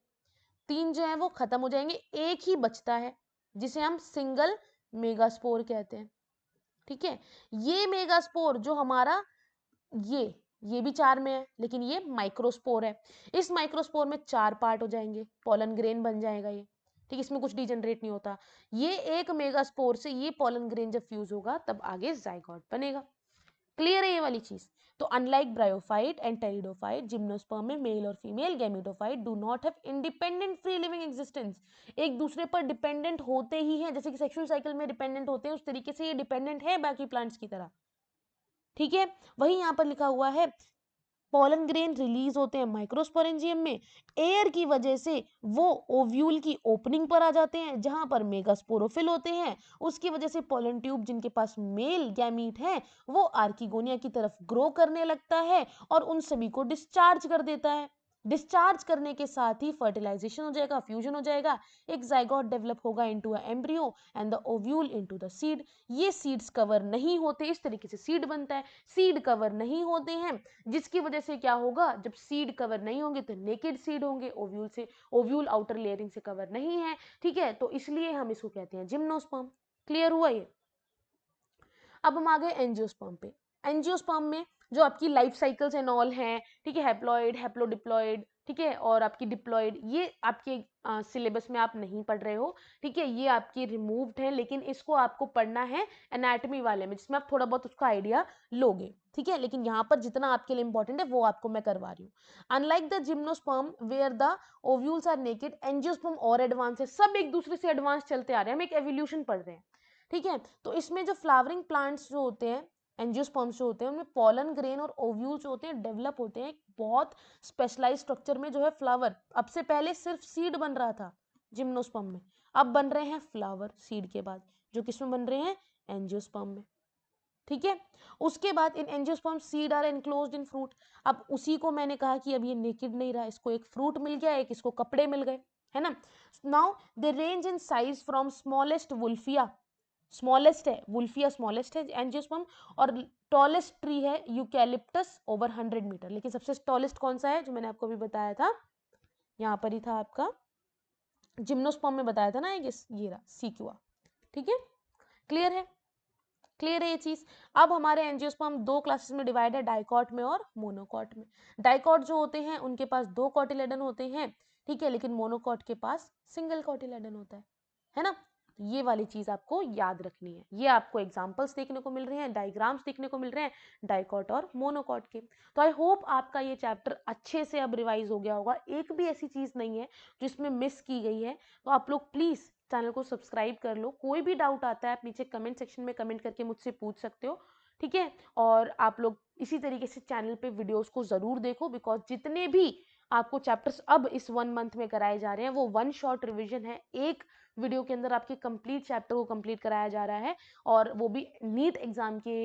Speaker 1: 3 जो है वो खत्म हो जाएंगे, एक ही बचता है जिसे हम सिंगल मेगास्पोर कहते हैं, ठीक है। ये मेगास्पोर जो हमारा ये भी 4 में है, लेकिन ये माइक्रोस्पोर है। इस माइक्रोस्पोर में 4 पार्ट हो जाएंगे, पोलन ग्रेन बन जाएगा ये, ठीक, इसमें कुछ डिजेनरेट नहीं होता। ये एक मेगास्पोर से ये पोलन ग्रेन जब फ्यूज होगा तब आगे जाइगोट बनेगा। क्लियर है ये वाली चीज। तो unlike bryophyte and pteridophyte, gymnosperm में मेल और female gametophyte do not have independent free living existence, एक दूसरे पर डिपेंडेंट होते ही हैं, जैसे कि सेक्सुअल साइकिल में डिपेंडेंट होते हैं, उस तरीके से ये डिपेंडेंट है बाकी प्लांट्स की तरह, ठीक है। वही यहाँ पर लिखा हुआ है, पोलन ग्रेन रिलीज होते हैं माइक्रोस्पोरेंजियम में, एयर की वजह से वो ओव्यूल की ओपनिंग पर आ जाते हैं जहां पर मेगास्पोरोफिल होते हैं, उसकी वजह से पोलन ट्यूब जिनके पास मेल गैमीट है वो आर्किगोनिया की तरफ ग्रो करने लगता है और उन सभी को डिस्चार्ज कर देता है। डिस्चार्ज करने के साथ ही फर्टिलाइजेशन हो जाएगा, फ्यूजन हो जाएगा, एक जाइगोट डेवलप होगा into a embryo and the ovule into the seed. ये सीड्स कवर नहीं होते, इस तरीके से सीड बनता है, सीड कवर नहीं होते हैं, जिसकी वजह से क्या होगा, जब सीड कवर नहीं होंगे तो नेकेड सीड होंगे, ओव्यूल से, ओव्यूल आउटर लेयरिंग से कवर नहीं है, ठीक है, तो इसलिए हम इसको कहते हैं जिम्नोस्पर्म। क्लियर हुआ ये। अब हम आ गए एंजियोस्पर्म पे। एंजियोस्पर्म में जो आपकी लाइफ साइकिल्स एंड ऑल हैं, ठीक है, हैप्लॉइड, हैप्लोडिप्लॉइड, ठीक है, और आपकी डिप्लॉइड, ये आपके सिलेबस में आप नहीं पढ़ रहे हो, ठीक है, ये आपकी रिमूव्ड है, लेकिन इसको आपको पढ़ना है एनाटॉमी वाले में, जिसमें आप थोड़ा बहुत उसका आइडिया लोगे, ठीक है, लेकिन यहाँ पर जितना आपके लिए इंपॉर्टेंट है वो आपको मैं करवा रही हूँ। Unlike the gymnosperm where the ovules are naked, angiosperm और एडवांस है, सब एक दूसरे से एडवांस चलते आ रहे हैं, हम एक एवोल्यूशन पढ़ रहे हैं, ठीक है। तो इसमें जो फ्लावरिंग प्लांट्स जो होते हैं, एंजियोस्पर्म्स जो होते हैं, उनमें पोलन ग्रेन और ओव्यूल जो होते हैं डेवलप होते हैं बहुत स्पेशलाइज स्ट्रक्चर में, जो है फ्लावर। अब से पहले सिर्फ सीड बन रहा था जिम्नोस्पर्म में, अब बन रहे हैं फ्लावर सीड के बाद, जो किसमें बन रहे हैं, एंजियोस्पर्म में, ठीक है। उसके बाद in angiosperm seed are enclosed in fruit. अब उसी को मैंने कहा कि अब ये नेकेड नहीं रहा, इसको एक फ्रूट मिल गया, एक इसको कपड़े मिल गए, है ना। Now they range in size from smallest Wolffia, smallest है वुल्फिया, स्मॉलेस्ट है एंजियोस्पर्म, और टॉलेस्ट ट्री है यूकैलिप्टस ओवर 100 मीटर। लेकिन सबसे टॉलेस्ट कौन सा है, जो मैंने आपको अभी बताया था, यहाँ पर ही था आपका जिम्नोस्पर्म में बताया था ना, ये रहा सीक्वा, ठीक है। क्लियर है, क्लियर है ये चीज। अब हमारे एंजियोस्पर्म 2 क्लासेस में डिवाइड है, डाइकॉट में और मोनोकॉट में। डाइकॉट जो होते हैं उनके पास 2 कॉटिलेडन होते हैं, ठीक है, लेकिन मोनोकॉट के पास सिंगल कॉटिलेडन होता है ना। ये वाली चीज आपको याद रखनी है, ये आपको एग्जांपल्स देखने को मिल रहे हैं, डायग्राम्स देखने को मिल रहे हैं डाइकॉट और मोनोकॉट के। तो आई होप आपका ये चैप्टर अच्छे से अब रिवाइज हो गया होगा, एक भी ऐसी चीज नहीं है जिसमें मिस की गई है। तो आप लोग प्लीज चैनल को सब्सक्राइब कर लो, कोई भी डाउट आता है आप नीचे कमेंट सेक्शन में कमेंट करके मुझसे पूछ सकते हो, ठीक है। और आप लोग इसी तरीके से चैनल पे वीडियोस को ज़रूर देखो, बिकॉज जितने भी आपको चैप्टर्स अब इस 1 मंथ में कराए जा रहे हैं वो 1 शॉर्ट रिविजन है। एक वीडियो के अंदर आपके कंप्लीट चैप्टर को कंप्लीट कराया जा रहा है, और वो भी नीट एग्जाम के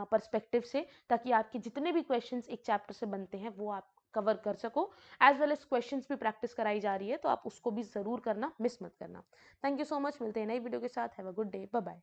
Speaker 1: पर्सपेक्टिव से, ताकि आपके जितने भी क्वेश्चंस एक चैप्टर से बनते हैं वो आप कवर कर सको। एज वेल एज क्वेश्चंस भी प्रैक्टिस कराई जा रही है, तो आप उसको भी ज़रूर करना, मिस मत करना। थैंक यू सो मच, मिलते हैं नई वीडियो के साथ। Have a good day, bye bye.